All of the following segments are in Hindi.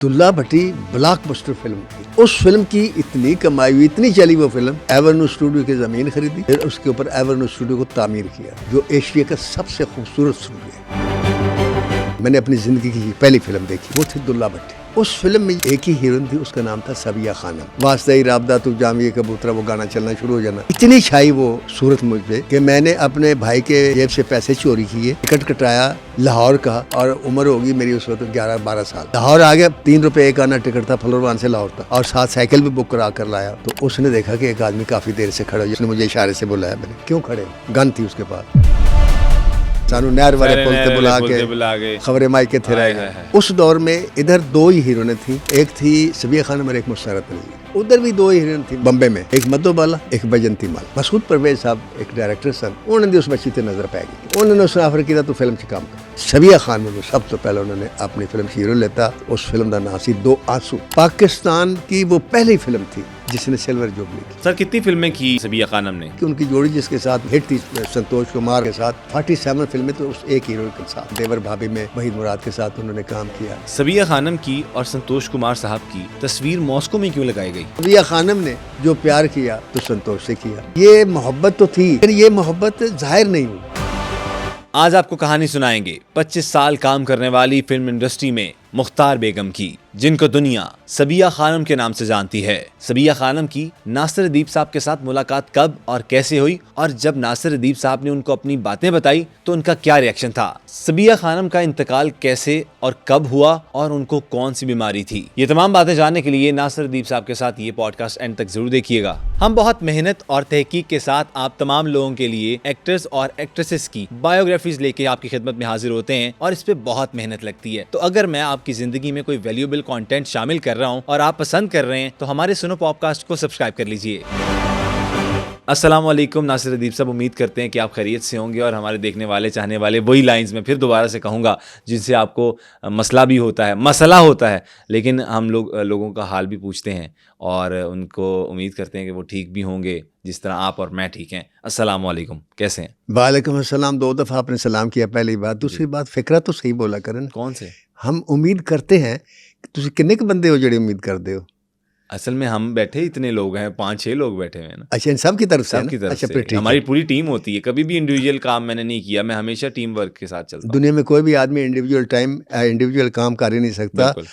दुल्ला भट्टी ब्लॉकबस्टर फिल्म थी। उस फिल्म की इतनी कमाई हुई, इतनी चली वो फिल्म, एवर्नो स्टूडियो की जमीन खरीदी, फिर उसके ऊपर एवर्नो स्टूडियो को तामीर किया, जो एशिया का सबसे खूबसूरत स्टूडियो है। मैंने अपनी जिंदगी की पहली फिल्म देखी, वो थी दुल्ला भट्टी। उस फिल्म में एक ही हीरोइन थी, उसका नाम था सबिया खानम। वास्ता ही राबदा तू जामिए कबूतरा, वो गाना चलना शुरू हो जाना। इतनी छाई वो सूरत मुझ पे कि मैंने अपने भाई के जेब से पैसे चोरी किए, टिकट कटाया लाहौर का, और उम्र होगी मेरी उस वक्त 11-12 साल। लाहौर आ गया, 3 रुपए एक आना टिकट था फलोरवान से लाहौर तक, और साथ साइकिल भी बुक करा कर लाया। तो उसने देखा कि एक आदमी काफी देर से खड़ा है, उसने मुझे इशारे से बुलाया। मैंने क्यों खड़े, गन थी उसके पास, सानू नहर वाले पुल पे बुला के खबरें माई के थे रहे। उस दौर में इधर 2 ही हीरोइनें थी, एक थी सबिया खानम और एक मुशर्रत अली। उधर भी 2 हीरोइन थी बम्बे में, एक मधुबाला एक बजंती माल। मसूद परवेज साहब एक डायरेक्टर सन, उन्होंने उस बच्ची ते नजर पै गई, उन्होंने उसने ऑफर किया तू फिल्म च काम कर। सबिया खानम में सब तो पहले उन्होंने अपनी फिल्म हीरो लेता, उस फिल्म का नाम सी 2 आंसू। पाकिस्तान की वो पहली फिल्म थी जिसने सिल्वर जुबली की। सर कितनी फिल्में की सबिया खानम ने? कि उनकी जोड़ी जिसके साथ हिट थी संतोष कुमार के साथ, 47 फिल्में तो उस एक हीरो के साथ। देवर भाभी में वहीद मुराद के साथ उन्होंने काम किया। सबिया खानम की और संतोष कुमार साहब की तस्वीर मॉस्को में क्यों लगाई गई? सबिया खानम ने जो प्यार किया तो संतोष से किया, ये मोहब्बत तो थी, फिर ये मोहब्बत जाहिर नहीं हुई। आज आपको कहानी सुनाएंगे 25 साल काम करने वाली फिल्म इंडस्ट्री में मुख्तार बेगम की, जिनको दुनिया सबिया खानम के नाम से जानती है। सबिया खानम की नासिर अदीब साहब के साथ मुलाकात कब और कैसे हुई, और जब नासिर अदीब साहब ने उनको अपनी बातें बताई तो उनका क्या रिएक्शन था? सबिया खानम का इंतकाल कैसे और कब हुआ, और उनको कौन सी बीमारी थी? ये तमाम बातें जानने के लिए नासिर अदीब साहब के साथ ये पॉडकास्ट एंड तक जरूर देखिएगा। हम बहुत मेहनत और तहकीक के साथ आप तमाम लोगों के लिए एक्टर्स और एक्ट्रेसेस की बायोग्राफीज लेके आपकी खिदमत में हाजिर होते हैं, और इस पे बहुत मेहनत लगती है। तो अगर मैं आपकी जिंदगी में कोई वैल्यूएबल कंटेंट शामिल कर रहा हूं और आप पसंद कर रहे हैं तो हमारे सुनो पॉडकास्ट को सब्सक्राइब कर लीजिए। अस्सलाम वालेकुम नासिर अदीब साहब, उम्मीद करते हैं कि आप खैरियत से होंगे, और हमारे देखने वाले चाहने वाले वही लाइंस में फिर दोबारा से कहूँगा जिनसे आपको मसला भी होता है, मसला होता है, लेकिन हम लोगों का हाल भी पूछते हैं और उनको उम्मीद करते हैं कि वो ठीक भी होंगे जिस तरह आप और मैं ठीक हैं। अस्सलाम वालेकुम, कैसे हैं? वालेकुम अस्सलाम। 2 दफ़ा आपने सलाम किया, पहली बात। दूसरी बात, फिक्रा तो सही बोला करन। कौन से? हम उम्मीद करते हैं कि तुम किन्ने के बंदे हो जड़े उम्मीद करते हो? असल में हम बैठे इतने लोग हैं, 5-6 लोग बैठे हुए हैं ना। अच्छा, इन सब की तरफ से? सबकी तरफ अच्छा, से फिर ठीक हमारी है। पूरी टीम होती है, कभी भी इंडिविजुअल काम मैंने नहीं किया, मैं हमेशा टीम वर्क के साथ चलता हूँ। दुनिया में कोई भी आदमी इंडिविजुअल काम कर ही नहीं सकता, बिल्कुल,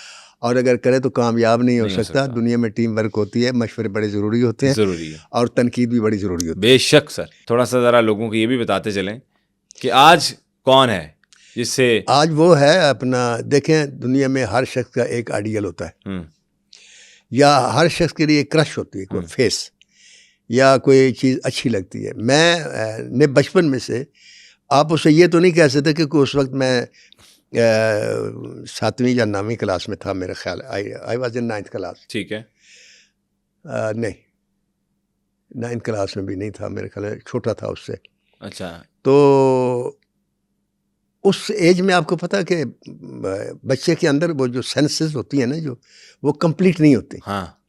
और अगर करे तो कामयाब नहीं हो नहीं हो सकता। सकता। दुनिया में टीम वर्क होती है, मशवरे बड़े ज़रूरी होते हैं, जरूरी है, और तनकीद भी बड़ी ज़रूरी होती बेशक। सर थोड़ा सा ज़रा लोगों को ये भी बताते चलें कि आज कौन है जिससे है। आज वो है अपना, देखें, दुनिया में हर शख्स का एक आइडियल होता है, या हर शख्स के लिए एक क्रश होती है, कोई फेस या कोई चीज़ अच्छी लगती है। मैं ने बचपन में से आप उसे ये तो नहीं कह सकते कि उस वक्त मैं 7वीं या 9वीं क्लास में था, मेरा ख्याल, I was in 9th class. ठीक है, नहीं, 9th क्लास में भी नहीं था, मेरे ख्याल है छोटा था उससे। अच्छा, तो उस एज में आपको पता है कि बच्चे के अंदर वो जो सेंसेस होती हैं ना, जो वो कंप्लीट नहीं होती, हाँ,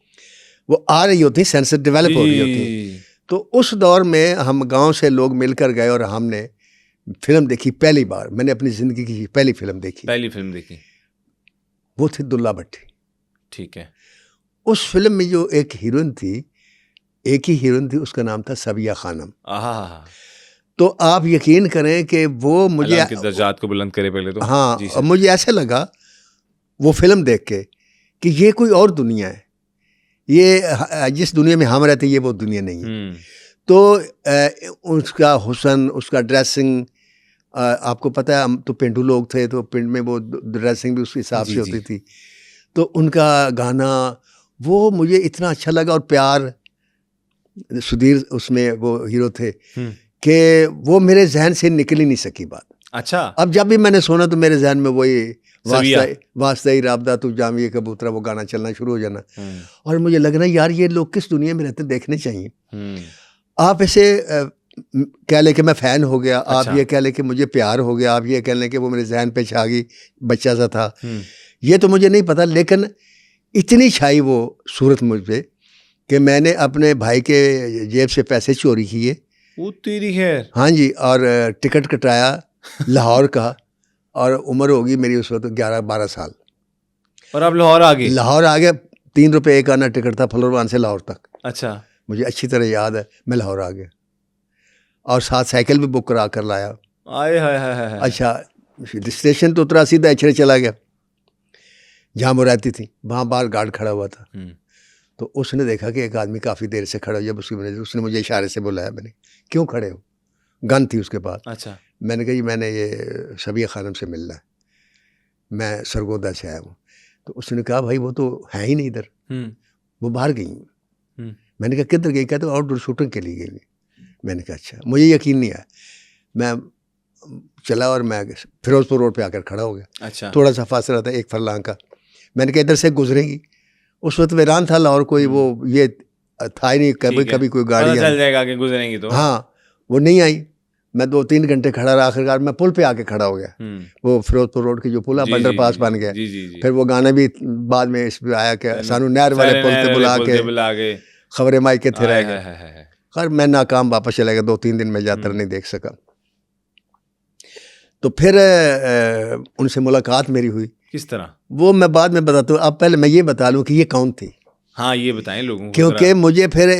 वो आ रही होती, सेंसेस डेवलप हो रही होती। तो उस दौर में हम गांव से लोग मिलकर गए और हमने फिल्म देखी पहली बार। मैंने अपनी ज़िंदगी की पहली फिल्म देखी, पहली फिल्म देखी, वो थी दुल्ला भट्टी। ठीक है। उस फिल्म में जो एक हीरोइन थी, एक ही हीरोइन थी, उसका नाम था सबिया खानम। आहा, तो आप यकीन करें कि वो मुझे, अल्लाह के दर्जात को बुलंद करे पहले तो। हाँ, जी और सर। मुझे ऐसे लगा वो फिल्म देख के कि ये कोई और दुनिया है, ये जिस दुनिया में हम रहते हैं ये वो दुनिया नहीं है। तो उसका हुस्न, उसका ड्रेसिंग, आपको पता है हम तो पेंडू लोग थे, तो पिंड में वो ड्रेसिंग भी उस हिसाब से होती थी। तो उनका गाना वो मुझे इतना अच्छा लगा, और प्यार, सुधीर उसमें वो हीरो थे, कि वो मेरे जहन से निकल ही नहीं सकी बात। अच्छा, अब जब भी मैंने सुना तो मेरे जहन में वही सबिया। वास्ता ही राबदा तू जामिए कबूतरा, वो गाना चलना शुरू हो जाना। और मुझे लगना यार ये लोग किस दुनिया में रहते, देखने चाहिए। आप ऐसे कह ले कि मैं फ़ैन हो गया, अच्छा। आप ये कह ले कि मुझे प्यार हो गया, आप ये कह लें कि वो मेरे जहन पे छा गई, बच्चा सा था, ये तो मुझे नहीं पता। लेकिन इतनी छाई वो सूरत मुझ पे कि मैंने अपने भाई के जेब से पैसे चोरी किए, तेरी खैर, हाँ जी, और टिकट कटाया लाहौर का, और उम्र होगी मेरी उस वक्त 11-12 साल। और आप लाहौर आ गए? लाहौर आ गया, 3 रुपये एक आना टिकट था फलोरवान से लाहौर तक। अच्छा। मुझे अच्छी तरह याद है, मैं लाहौर आ गया और साथ साइकिल भी बुक करा कर लाया। आए हाय हाय हाय। अच्छा, स्टेशन तो उतरा, सीधा एचरे चला गया जहाँ वो रहती थी, वहाँ बाहर गार्ड खड़ा हुआ था। तो उसने देखा कि एक आदमी काफ़ी देर से खड़ा हो, जब उसने मुझे इशारे से बुलाया। मैंने क्यों खड़े हो, गन थी उसके पास। अच्छा। मैंने कहा जी मैंने ये सबिया खानम से मिलना है, मैं सरगोदा से आया हूँ। तो उसने कहा भाई वो तो है ही नहीं इधर, वो बाहर गई हैं। मैंने कहा किधर गई? कहते आउटडोर शूटिंग के लिए गई हुई। मैंने कहा अच्छा। मुझे यकीन नहीं आया, मैं चला और मैं फिरोजपुर रोड पे आकर खड़ा हो गया। अच्छा। थोड़ा सा फासला था 1 फरलांग का। मैंने कहा इधर से गुजरेंगी। उस वक्त वीरान था लाहौर, कोई वो ये था ही नहीं, कभी कभी कोई गाड़ी चल जाएगा कि गुजरेंगी तो। हाँ, वो नहीं आई। मैं 2-3 घंटे खड़ा रहा, आखिरकार मैं पुल पे आके खड़ा हो गया। वो फिरोजपुर रोड की जो पुल अब अंडरपास बन गया। फिर वो गाना भी बाद में इस पे आया कि सानू नहर वाले पुल पे बुला के खबरें माई के थे रह गए। खैर मैं नाकाम, वापस चला गया, 2-3 दिन में यात्रा नहीं देख सका। तो फिर उनसे मुलाकात मेरी हुई। किस तरह? वो मैं बाद में बताता हूँ। अब पहले मैं ये बता लूँ कि ये कौन थी। हाँ ये बताएं लोगों को, क्योंकि मुझे फिर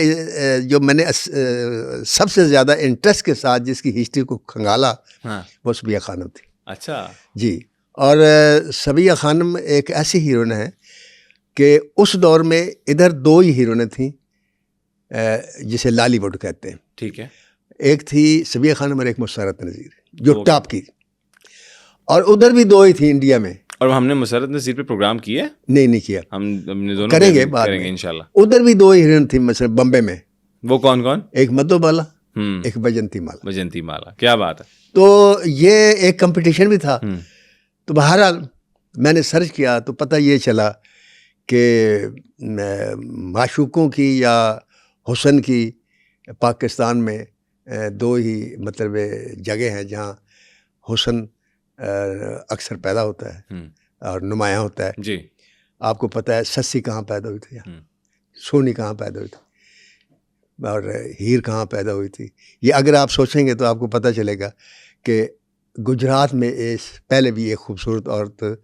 जो मैंने सबसे ज़्यादा इंटरेस्ट के साथ जिसकी हिस्ट्री को खंगाला, हाँ, वो सबिया खानम थी। अच्छा जी। और सबिया खानम एक ऐसी हीरोइन है कि उस दौर में इधर 2 ही हीरोइनें थीं जिसे लालीवुड कहते हैं। ठीक है। एक थी सबिया खानम और एक मुसर्रत नज़ीर, जो टॉप की। और उधर भी 2 ही थी इंडिया में। और हमने मुसर्रत नज़ीर पे प्रोग्राम किया है? नहीं किया, हम अपने दोनों करेंगे बाद करेंगे में इंशाल्लाह। उधर भी 2 हीरोइन थी मतलब बम्बे में। वो कौन कौन? एक मधुबाला, एक बजंती माला। बजंती माला, क्या बात है। तो ये एक कंपटीशन भी था। तो बहरहाल मैंने सर्च किया तो पता ये चला कि माशूकों की या हुस्न की पाकिस्तान में 2 ही मतलब जगह हैं जहाँ हुस्न अक्सर पैदा होता है और नुमायाँ होता है। जी। आपको पता है सस्सी कहाँ पैदा हुई थी, सोनी कहाँ पैदा हुई थी और हीर कहाँ पैदा हुई थी। ये अगर आप सोचेंगे तो आपको पता चलेगा कि गुजरात में पहले भी एक खूबसूरत औरत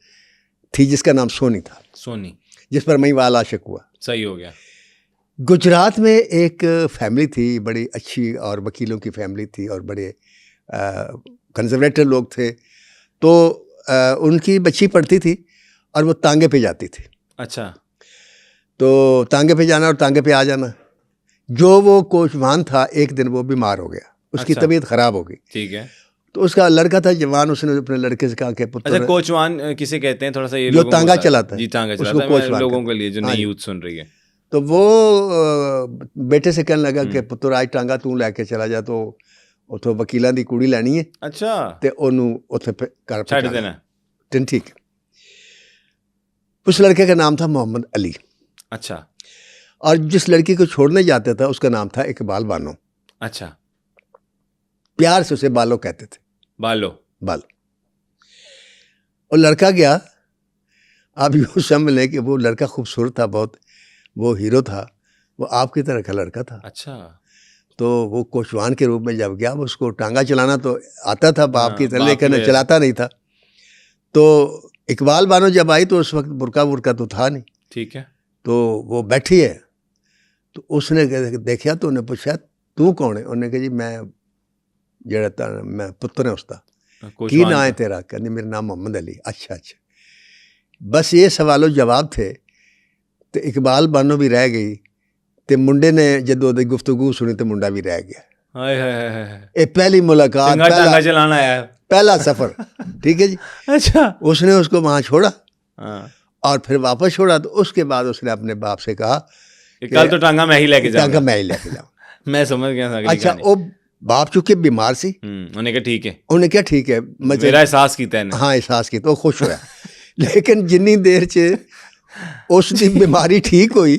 थी जिसका नाम सोनी था, सोनी, जिस पर महिवाल आशिक हुआ। सही हो गया। गुजरात में एक फैमिली थी बड़ी अच्छी, और वकीलों की फैमिली थी और बड़े कंजर्वेटिव लोग थे। तो उनकी बच्ची पढ़ती थी और वो तांगे पे जाती थी। अच्छा। तो तांगे पे जाना और तांगे पे आ जाना। जो वो कोचवान था, एक दिन वो बीमार हो गया, उसकी तबीयत खराब हो गई। ठीक है। तो उसका लड़का था जवान, उसने अपने लड़के से कहा कि पुत्र। अच्छा, कोचवान किसे कहते हैं? थोड़ा सा ये जो तांगा चलाता है। जी, तांगा चलाता है, मैं लोगों के लिए जो नई यूथ सुन रही है। तो वो बेटे से कहने लगा कि पुत्र आज टांगा तू लैके चला जा, तो उतो वकीलों की कुड़ी लैनी है। अच्छा। ते ओनू उत्थे घर छड्ड देना। ठीक। उस लड़के का नाम था मोहम्मद अली। अच्छा। और जिस लड़की को छोड़ने जाता था उसका नाम था इकबाल बानो। अच्छा। प्यार से उसे बालो कहते थे। बालो। और लड़का गया। आप यूँ समझ लें कि वो लड़का खूबसूरत था बहुत, वो हीरो था, वो आपकी तरह का लड़का था। अच्छा। तो वो कोचवान के रूप में जब गया, वो उसको टांगा चलाना तो आता था बाप की तरह, लेकिन चलाता नहीं था। तो इकबाल बानो जब आई तो उस वक्त बुरका तो था नहीं। ठीक है। तो वो बैठी है, तो उसने देखा तो उन्हें पूछा तू कौन है? उन्हें कहा जी मैं पुत्र है उसका। की ना है तेरा? कहते मेरा नाम मोहम्मद अली। अच्छा। बस ये सवालों जवाब थे। तो इकबाल बानो भी रह गई, तो मुंडे ने जदों दी गुफ्तगू सुनी तो मुंडा भी रह गया। ये पहली मुलाकात, पहला सफर। ठीक है जी। अच्छा। उसने उसको वहाँ छोड़ा और फिर वापस छोड़ा। तो उसके बाद उसने अपने बाप से कहा कि कल तो टांगा मैं ही लेके जाऊंगा। मैं ही लेके जाऊंगा। मैं समझ गया था। अच्छा, वो बाप चूंकि बीमार सी, उन्हें क्या ठीक है, उन्हें क्या ठीक है, मेरा एहसास किया है। हाँ, एहसास किया तो खुश होया। लेकिन जिन्नी देर च उसकी बीमारी ठीक हुई,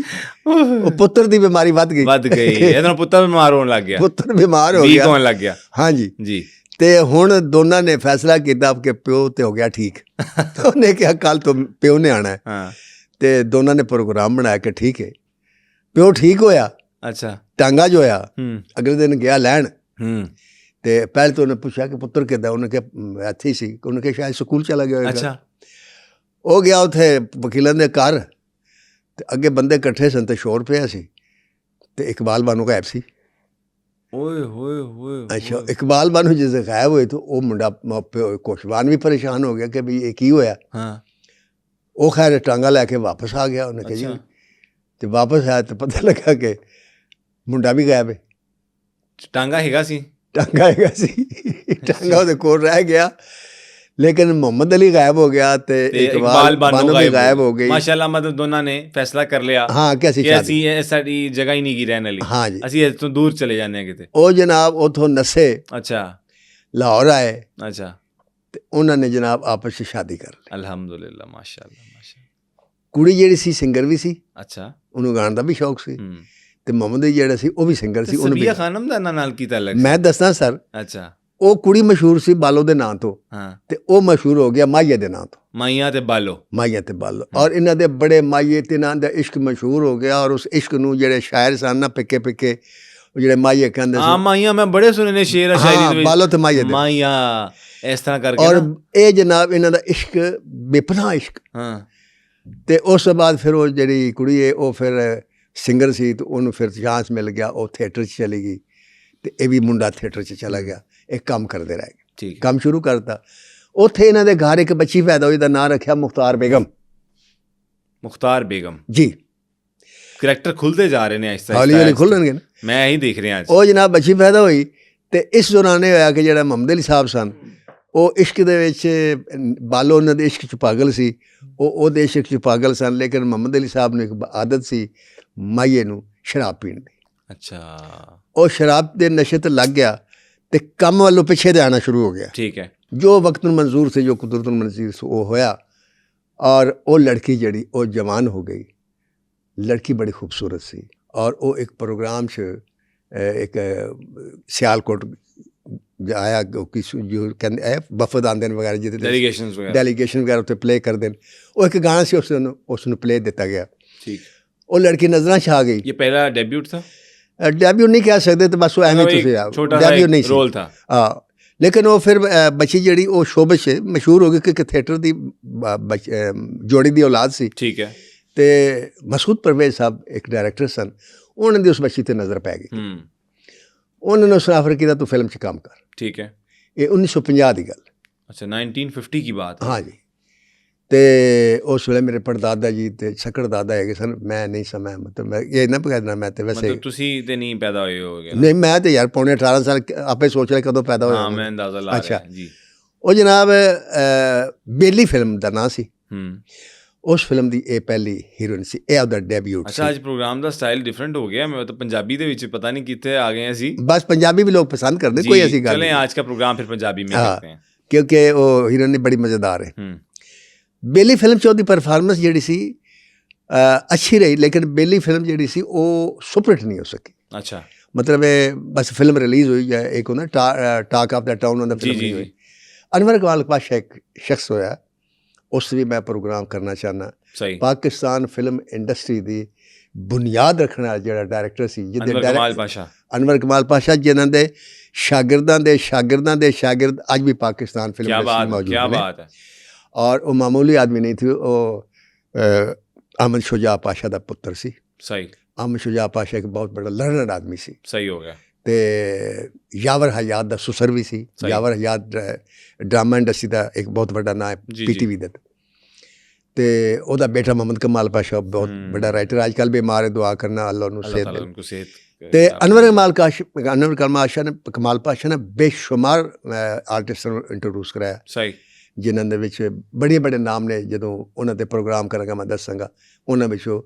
वो पुत्र की बीमारी ਵੱਧ गई। पुत्र बीमार होने लग गया। पुत्र बीमार हो गया, होने लग गया। हाँ जी। ते हुण दोनों ने फैसला किया कि प्यो ते हो गया ठीक। तो उन्हें कहा कल तो प्यो ने आना है। ते दोनों ने प्रोग्राम बनाया कि ठीक है। प्यो ठीक होया। अच्छा। टांगा जो होया, अगले दिन गया लैन। ते पहले तो उन्हें पूछा कि पुत्र किदा? उन्हें कहा इत्थे सी। उन्हें कहा शायद स्कूल चला गया होगा। अच्छा। ਉਹ ਗਿਆ ਉੱਥੇ ਵਕੀਲਾਂ ਦੇ ਘਰ ਤੇ ਅੱਗੇ ਬੰਦੇ ਇਕੱਠੇ ਸਨ ਤੇ ਸ਼ੋਰ ਪਿਆ ਸੀ ਤੇ ਇਕਬਾਲ ਬਾਨੋ ਗਾਇਬ ਸੀ। ओए होए होए अच्छा इकबाल बानो जिसे गायब हुए तो वो मुंडा कोशवान भी परेशान हो गया कि भी ये की होया। हाँ वो खैर टांगा लैके वापस आ गया उन्हें कहा जी तो वापस आया तो पता लगा कि मुंडा भी गायब है। टांगा हैगा सी टांगा हैगा सी टांगा ਉਹਦੇ ਕੋਲ ਰਹਿ ਗਿਆ लेकिन मोहम्मद अली गायब हो गया तो इकबाल बानो भी गायब हो गई। माशाल्लाह मतलब दोनों ने फैसला कर लिया हाँ कैसी ऐसी साडी जगह ही नहीं की रहने वाली। हाँ जी ਅਸੀਂ ਇਸ ਤੋਂ ਦੂਰ ਚਲੇ ਜਾਂਦੇ ਹਾਂ ਕਿਤੇ। ਉਹ ਜਨਾਬ ਉਥੋਂ ਨਸੇ ਅੱਛਾ ਲਾਹੌਰ ਆਏ ਅੱਛਾ ਤੇ ਉਹਨਾਂ ਨੇ ਜਨਾਬ ਆਪਸ ਵਿੱਚ ਸ਼ਾਦੀ ਕਰ ਲਈ। ਅਲਹਮਦੁਲਿਲਾ ਮਾਸ਼ਾਅੱਲਾ ਮਾਸ਼ਾਅੱਲਾ। ਕੁੜੀ ਜਿਹੜੀ ਸੀ ਸਿੰਗਰ ਵੀ ਸੀ ਅੱਛਾ ਉਹਨੂੰ ਗਾਣ ਦਾ ਵੀ ਸ਼ੌਕ ਸੀ ਤੇ ਮੁਹੰਮਦ ਜਿਹੜਾ ਸੀ ਉਹ ਵੀ ਸਿੰਗਰ ਸੀ। ਉਹਨੂੰ ਸਬੀਆ ਖਾਨਮ ਦਾ ਨਾਲ ਕੀਤਾ ਲੱਗ ਮੈਂ ਦੱਸਾਂ ਸਰ ਅੱਛਾ ਉਹ ਕੁੜੀ ਮਸ਼ਹੂਰ ਸੀ ਬਾਲੋ ਦੇ ਨਾਂ ਤੋਂ ਹਾਂ ਤੇ ਉਹ ਮਸ਼ਹੂਰ ਹੋ ਗਿਆ ਮਾਈਆ ਦੇ ਨਾਂ ਤੋਂ। ਮਾਈਆ ਤੇ ਬਾਲੋ ਮਾਈਆ ਤੇ ਬਾਲੋ ਔਰ ਇਹਨਾਂ ਦੇ ਬੜੇ ਮਾਈਏ ਤੇ ਨਾਂ ਦਾ ਇਸ਼ਕ ਮਸ਼ਹੂਰ ਹੋ ਗਿਆ ਔਰ ਉਸ ਇਸ਼ਕ ਨੂੰ ਜਿਹੜੇ ਸ਼ਾਇਰ ਸਨ ਨਾ ਪਿੱਕੇ ਪਿੱਕੇ ਉਹ ਜਿਹੜੇ ਮਾਈਏ ਕਹਿੰਦੇ ਸੀ। ਹਾਂ ਮਾਈਆ ਮੈਂ ਬੜੇ ਸੁਣੇ ਨੇ ਸ਼ੇਰ ਸ਼ਾਇਰੀ ਦੇ ਵਿੱਚ ਬਾਲੋ ਤੇ ਮਾਈਆ ਮਾਈਆ ਇਸ ਤਰ੍ਹਾਂ ਕਰਕੇ ਔਰ ਇਹ ਜਨਾਬ ਇਹਨਾਂ ਦਾ ਇਸ਼ਕ ਬੇਪਨਾਹ ਇਸ਼ਕ। ਹਾਂ ਤੇ ਉਸ ਤੋਂ ਬਾਅਦ ਫਿਰ ਉਹ ਜਿਹੜੀ ਕੁੜੀ ਹੈ ਉਹ ਫਿਰ ਸਿੰਗਰ ਸੀ ਤੇ ਉਹਨੂੰ ਫਿਰ ਚਾਂਸ ਮਿਲ ਗਿਆ ਉਹ ਥੀਏਟਰ 'ਚ ਚਲੀ ਗਈ ਤੇ ਇਹ ਵੀ ਮੁੰਡਾ ਥੀਏਟਰ 'ਚ ਚਲਾ ਗਿਆ। ਇਹ ਕੰਮ ਕਰਦੇ ਰਹਿ ਗਏ ਠੀਕ ਕੰਮ ਸ਼ੁਰੂ ਕਰਤਾ। ਉੱਥੇ ਇਹਨਾਂ ਦੇ ਘਰ ਇੱਕ ਬੱਚੀ ਪੈਦਾ ਹੋਈ ਦਾ ਨਾਂ ਰੱਖਿਆ ਮੁਖਤਾਰ ਬੇਗਮ। ਮੁਖਤਾਰ ਬੇਗਮ ਜੀ ਕਰੈਕਟਰ ਖੁੱਲਦੇ ਜਾ ਰਹੇ ਨੇ ਆਹਿਸਤਾ ਹੌਲੀ ਹੌਲੀ ਖੁੱਲਣਗੇ ਨਾ। ਮੈਂ ਇਹੀ ਦੇਖ ਰਿਹਾ ਅੱਜ। ਉਹ ਜਨਾਬ ਬੱਚੀ ਪੈਦਾ ਹੋਈ ਤੇ ਇਸ ਦੌਰਾਨ ਇਹ ਹੋਇਆ ਕਿ ਜਿਹੜਾ ਮੁਹੰਮਦ ਅਲੀ ਸਾਹਿਬ ਸਨ ਉਹ ਇਸ਼ਕ ਦੇ ਵਿੱਚ ਬਾਲੋ ਉਹਨਾਂ ਦੇ ਇਸ਼ਕ 'ਚ ਪਾਗਲ ਸੀ ਉਹ ਉਹਦੇ ਇਸ਼ਕ 'ਚ ਪਾਗਲ ਸਨ ਲੇਕਿਨ ਮੁਹੰਮਦ ਅਲੀ ਸਾਹਿਬ ਨੂੰ ਇੱਕ ਆਦਤ ਸੀ ਮਾਈਏ ਨੂੰ ਸ਼ਰਾਬ ਪੀਣ ਦੀ। ਅੱਛਾ ਉਹ ਸ਼ਰਾਬ ਦੇ ਨਸ਼ੇ ਤੇ ਲੱਗ ਗਿਆ ਤੇ ਕੰਮ ਵੱਲੋਂ ਪਿੱਛੇ ਦੇ ਆਉਣਾ ਸ਼ੁਰੂ ਹੋ ਗਿਆ। ਠੀਕ ਹੈ ਜੋ ਵਕਤ ਨੂੰ ਮਨਜ਼ੂਰ ਸੀ ਜੋ ਕੁਦਰਤ ਨੂੰ ਮਨਜ਼ੂਰ ਸੀ ਉਹ ਹੋਇਆ ਔਰ ਉਹ ਲੜਕੀ ਜਿਹੜੀ ਉਹ ਜਵਾਨ ਹੋ ਗਈ। ਲੜਕੀ ਬੜੀ ਖੂਬਸੂਰਤ ਸੀ ਔਰ ਉਹ ਇੱਕ ਪ੍ਰੋਗਰਾਮ 'ਚ ਇੱਕ ਸਿਆਲਕੋਟ ਆਇਆ ਕਿਸੇ ਜੋ ਕਹਿੰਦੇ ਵਫਦ ਆਉਂਦੇ ਨੇ ਵਗੈਰਾ ਜਿਹਦੇ ਡੈਲੀਗੇਸ਼ਨ ਵਗੈਰਾ ਉੱਥੇ ਪਲੇਅ ਕਰਦੇ ਨੇ। ਉਹ ਇੱਕ ਗਾਣਾ ਸੀ ਉਸ ਨੂੰ ਪਲੇਅ ਦਿੱਤਾ ਗਿਆ। ਠੀਕ ਉਹ ਲੜਕੀ ਨਜ਼ਰਾਂ 'ਚ ਆ ਗਈ। ਇਹ ਪਹਿਲਾ ਡੈਬਿਊਟ ਥਾ ਡੈਬਿਊਟ ਨਹੀਂ ਕਹਿ ਸਕਦੇ ਤੇ ਬਸ ਉਹ ਐਵੇਂ ਤੁਸੀਂ ਡੈਬਿਊਟ ਨਹੀਂ ਸੀ ਰੋਲ ਥਾ। ਹਾਂ ਲੇਕਿਨ ਉਹ ਫਿਰ ਬੱਚੀ ਜਿਹੜੀ ਉਹ ਸ਼ੋਬੇ 'ਚ ਮਸ਼ਹੂਰ ਹੋ ਗਈ ਕਿ ਥੀਏਟਰ ਦੀ ਜੋੜੀ ਦੀ ਔਲਾਦ ਸੀ। ਠੀਕ ਹੈ ਤੇ ਮਸੂਦ ਪਰਵੇਜ਼ ਸਾਹਿਬ ਇੱਕ ਡਾਇਰੈਕਟਰ ਸਨ ਉਹਨਾਂ ਦੀ ਉਸ ਬੱਚੀ ਤੇ ਨਜ਼ਰ ਪੈ ਗਈ। ਉਹਨਾਂ ਨੇ ਸੁਣਾ ਫਿਰ ਕੀਤਾ ਤੂੰ ਫਿਲਮ 'ਚ ਕੰਮ ਕਰ। ਠੀਕ ਹੈ ਇਹ 1950 ਦੀ ਗੱਲ। ਅੱਛਾ 1950 की बात है। हाँ जी ਤੇ ਉਸ ਵੇਲੇ ਮੇਰੇ ਪੜਦਾਦਾ ਜੀ ਤੇ ਸਕੜ ਦਾਦਾ ਹੈਗੇ ਸਨ। ਮੈਂ ਨਹੀਂ ਸਮਾਂ ਮਤਲਬ ਮੈਂ ਇਹ ਨਾ ਕਹਿਣਾ ਮੈਂ ਤੇ ਵੈਸੇ ਮਤਲਬ ਤੁਸੀਂ ਤੇ ਨਹੀਂ ਪੈਦਾ ਹੋਏ ਹੋਗੇ। ਨਹੀਂ ਮੈਂ ਤੇ ਯਾਰ ਪੌਣੇ 18 ਸਾਲ ਆਪੇ ਸੋਚ ਰਿਹਾ ਕਦੋਂ ਪੈਦਾ ਹੋਇਆ। ਹਾਂ ਮੈਂ ਅੰਦਾਜ਼ਾ ਲਾ ਰਿਹਾ ਜੀ। ਉਹ ਜਨਾਬ ਬੇਲੀ ਫਿਲਮ ਦਾ ਨਾਂ ਸੀ। ਉਸ ਫਿਲਮ ਦੀ ਇਹ ਪਹਿਲੀ ਹੀਰੋਇਨ ਸੀ। ਇਹ ਉਹਦਾ ਡੈਬਿਊਟ ਸੀ। ਅੱਛਾ ਅੱਜ ਪ੍ਰੋਗਰਾਮ ਦਾ ਸਟਾਈਲ ਡਿਫਰੈਂਟ ਹੋ ਗਿਆ। ਮੈਂ ਤਾਂ ਪੰਜਾਬੀ ਦੇ ਵਿੱਚ ਪਤਾ ਨਹੀਂ ਕਿੱਥੇ ਆ ਗਏ ਅਸੀਂ। ਬਸ ਪੰਜਾਬੀ ਵੀ ਲੋग पसंद करते कोई ऐसी गल चलें आज का प्रोग्राम फिर पंजाबी में करते हैं क्योंकि वो हीरोइन बड़ी मज़ेदार है। बेली फिल्म 'ਚ ਉਹਦੀ ਪਰਫਾਰਮੈਂਸ ਜਿਹੜੀ ਸੀ ਅੱਛੀ ਰਹੀ ਲੇਕਿਨ ਬੇਲੀ ਫਿਲਮ ਜਿਹੜੀ ਸੀ ਉਹ ਸੁਪਰਹਿਟ ਨਹੀਂ ਹੋ ਸਕੀ। ਅੱਛਾ ਮਤਲਬ ਬਸ ਫਿਲਮ ਰਿਲੀਜ਼ ਹੋਈ ਜਾਂ ਇੱਕ ਹੁੰਦਾ ਟਾਕ ਆਫ ਦਾ ਟਾਊਨ ਉਹਦਾ ਫਿਲਮ ਨਹੀਂ ਹੋਈ। ਅਨਵਰ ਇਕਬਾਲ ਪਾਸ਼ਾ ਇੱਕ ਸ਼ਖਸ ਹੋਇਆ ਉਸ ਵੀ ਮੈਂ ਪ੍ਰੋਗਰਾਮ ਕਰਨਾ ਚਾਹੁੰਦਾ। ਪਾਕਿਸਤਾਨ ਫਿਲਮ ਇੰਡਸਟਰੀ ਦੀ ਬੁਨਿਆਦ ਰੱਖਣ ਵਾਲਾ ਜਿਹੜਾ ਡਾਇਰੈਕਟਰ ਸੀ ਜਿਹਦੇ ਅਨਵਰ ਕਮਾਲ ਪਾਸ਼ਾ ਜਿਨ੍ਹਾਂ ਦੇ ਸ਼ਾਗਿਰਦਾਂ ਦੇ ਸ਼ਾਗਿਰਦ ਅੱਜ ਵੀ ਪਾਕਿਸਤਾਨ ਫਿਲਮ ਇੰਡਸਟਰੀ ਮੌਜੂਦ ਨੇ ਔਰ ਉਹ ਮਾਮੂਲੀ ਆਦਮੀ ਨਹੀਂ ਸੀ। ਉਹ ਅਹਿਮਦ ਸ਼ੁਜਾ ਪਾਸ਼ਾ ਦਾ ਪੁੱਤਰ ਸੀ। ਸਹੀ ਅਹਿਮਦ ਸ਼ੁਜਾ ਪਾਸ਼ਾ ਇੱਕ ਬਹੁਤ ਬੜਾ ਲਰਨਰ ਆਦਮੀ ਸੀ। ਸਹੀ ਹੋ ਗਿਆ ਤੇ ਯਾਵਰ ਹਯਾਤ ਦਾ ਸੁਸਰ ਵੀ ਸੀ। ਯਾਵਰ ਹਯਾਤ ਡਰਾਮਾ ਇੰਡਸਟਰੀ ਦਾ ਇੱਕ ਬਹੁਤ ਵੱਡਾ ਨਾਂ ਹੈ PTV ਦਾ। ਤੇ ਉਹਦਾ ਬੇਟਾ ਮੁਹੰਮਦ ਕਮਾਲ ਪਾਸ਼ਾ ਬਹੁਤ ਵੱਡਾ ਰਾਈਟਰ ਅੱਜ ਕੱਲ੍ਹ ਬਿਮਾਰ ਹੈ। ਦੁਆ ਕਰਨਾ ਅੱਲਾਹ ਨੂੰ ਸਿਹਤ ਦੇ। ਤੇ ਅਨਵਰ ਕਮਾਲ ਪਾਸ਼ਾ ਨੇ ਬੇਸ਼ੁਮਾਰ ਆਰਟਿਸਟ ਨੂੰ ਇੰਟਰੋਡਿਊਸ ਕਰਾਇਆ। ਸਹੀ ਜਿਨ੍ਹਾਂ ਦੇ ਵਿੱਚ ਬੜੇ ਨਾਮ ਨੇ। ਜਦੋਂ ਉਹਨਾਂ 'ਤੇ ਪ੍ਰੋਗਰਾਮ ਕਰਾਂਗਾ ਮੈਂ ਦੱਸਾਂਗਾ। ਉਹਨਾਂ ਵਿੱਚੋਂ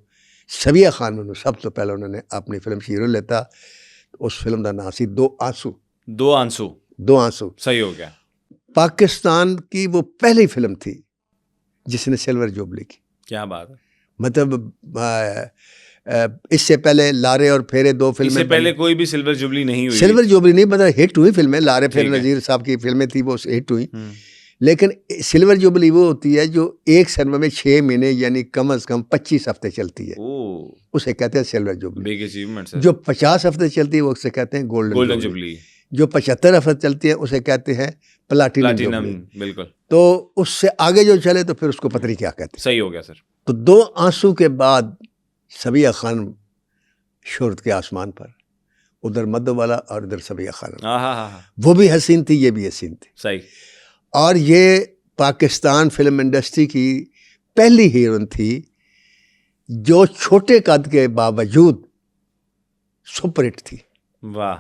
ਸਬੀਆ ਖਾਨਮ ਨੂੰ ਸਭ ਤੋਂ ਪਹਿਲਾਂ ਉਹਨਾਂ ਨੇ ਆਪਣੀ ਫਿਲਮ 'ਚ ਹੀਰੋ ਲਿੱਤਾ। ਉਸ ਫਿਲਮ ਦਾ ਨਾਮ ਸੀ ਦੋ ਆंसू। सही हो गया। पाकिस्तान की वो पहली फिल्म थी जिसने सिल्वर जुबली की। क्या बात है। मतलब इससे पहले लारे और फेरे दो फिल्में। इससे पहले कोई भी सिल्वर जुबली नहीं हुई। सिल्वर जुबली नहीं मतलब हिट हुई फिल्में। लारे फेरे नज़ीर साहब की फिल्में थी वो हिट हुई। लेकिन सिल्वर जुबली वो होती है जो एक सिनेमा में 6 महीने यानी कम अज़ कम 25 हफ्ते चलती है। उसे कहते हैं सिल्वर जुबली। Big achievement. जो 50 हफ्ते चलती है वो उसे कहते हैं गोल्डन जुबली। जो 75 हफ्ते चलती है उसे कहते हैं प्लाटिनम प्लैटिनम, जुबली। बिल्कुल तो उससे आगे जो चले तो फिर उसको पता नहीं क्या कहते हैं। सही हो गया सर। तो 2 आंसू के बाद सबिया खानम शोहरत के आसमान पर, उधर मधुबाला और इधर सबिया खानम। हाँ हाँ हाँ, वो भी हसीन थी, ये भी हसीन थी। सही। और ये पाकिस्तान फिल्म इंडस्ट्री की पहली हीरोइन थी जो छोटे कद के बावजूद सुपरहिट थी। वाह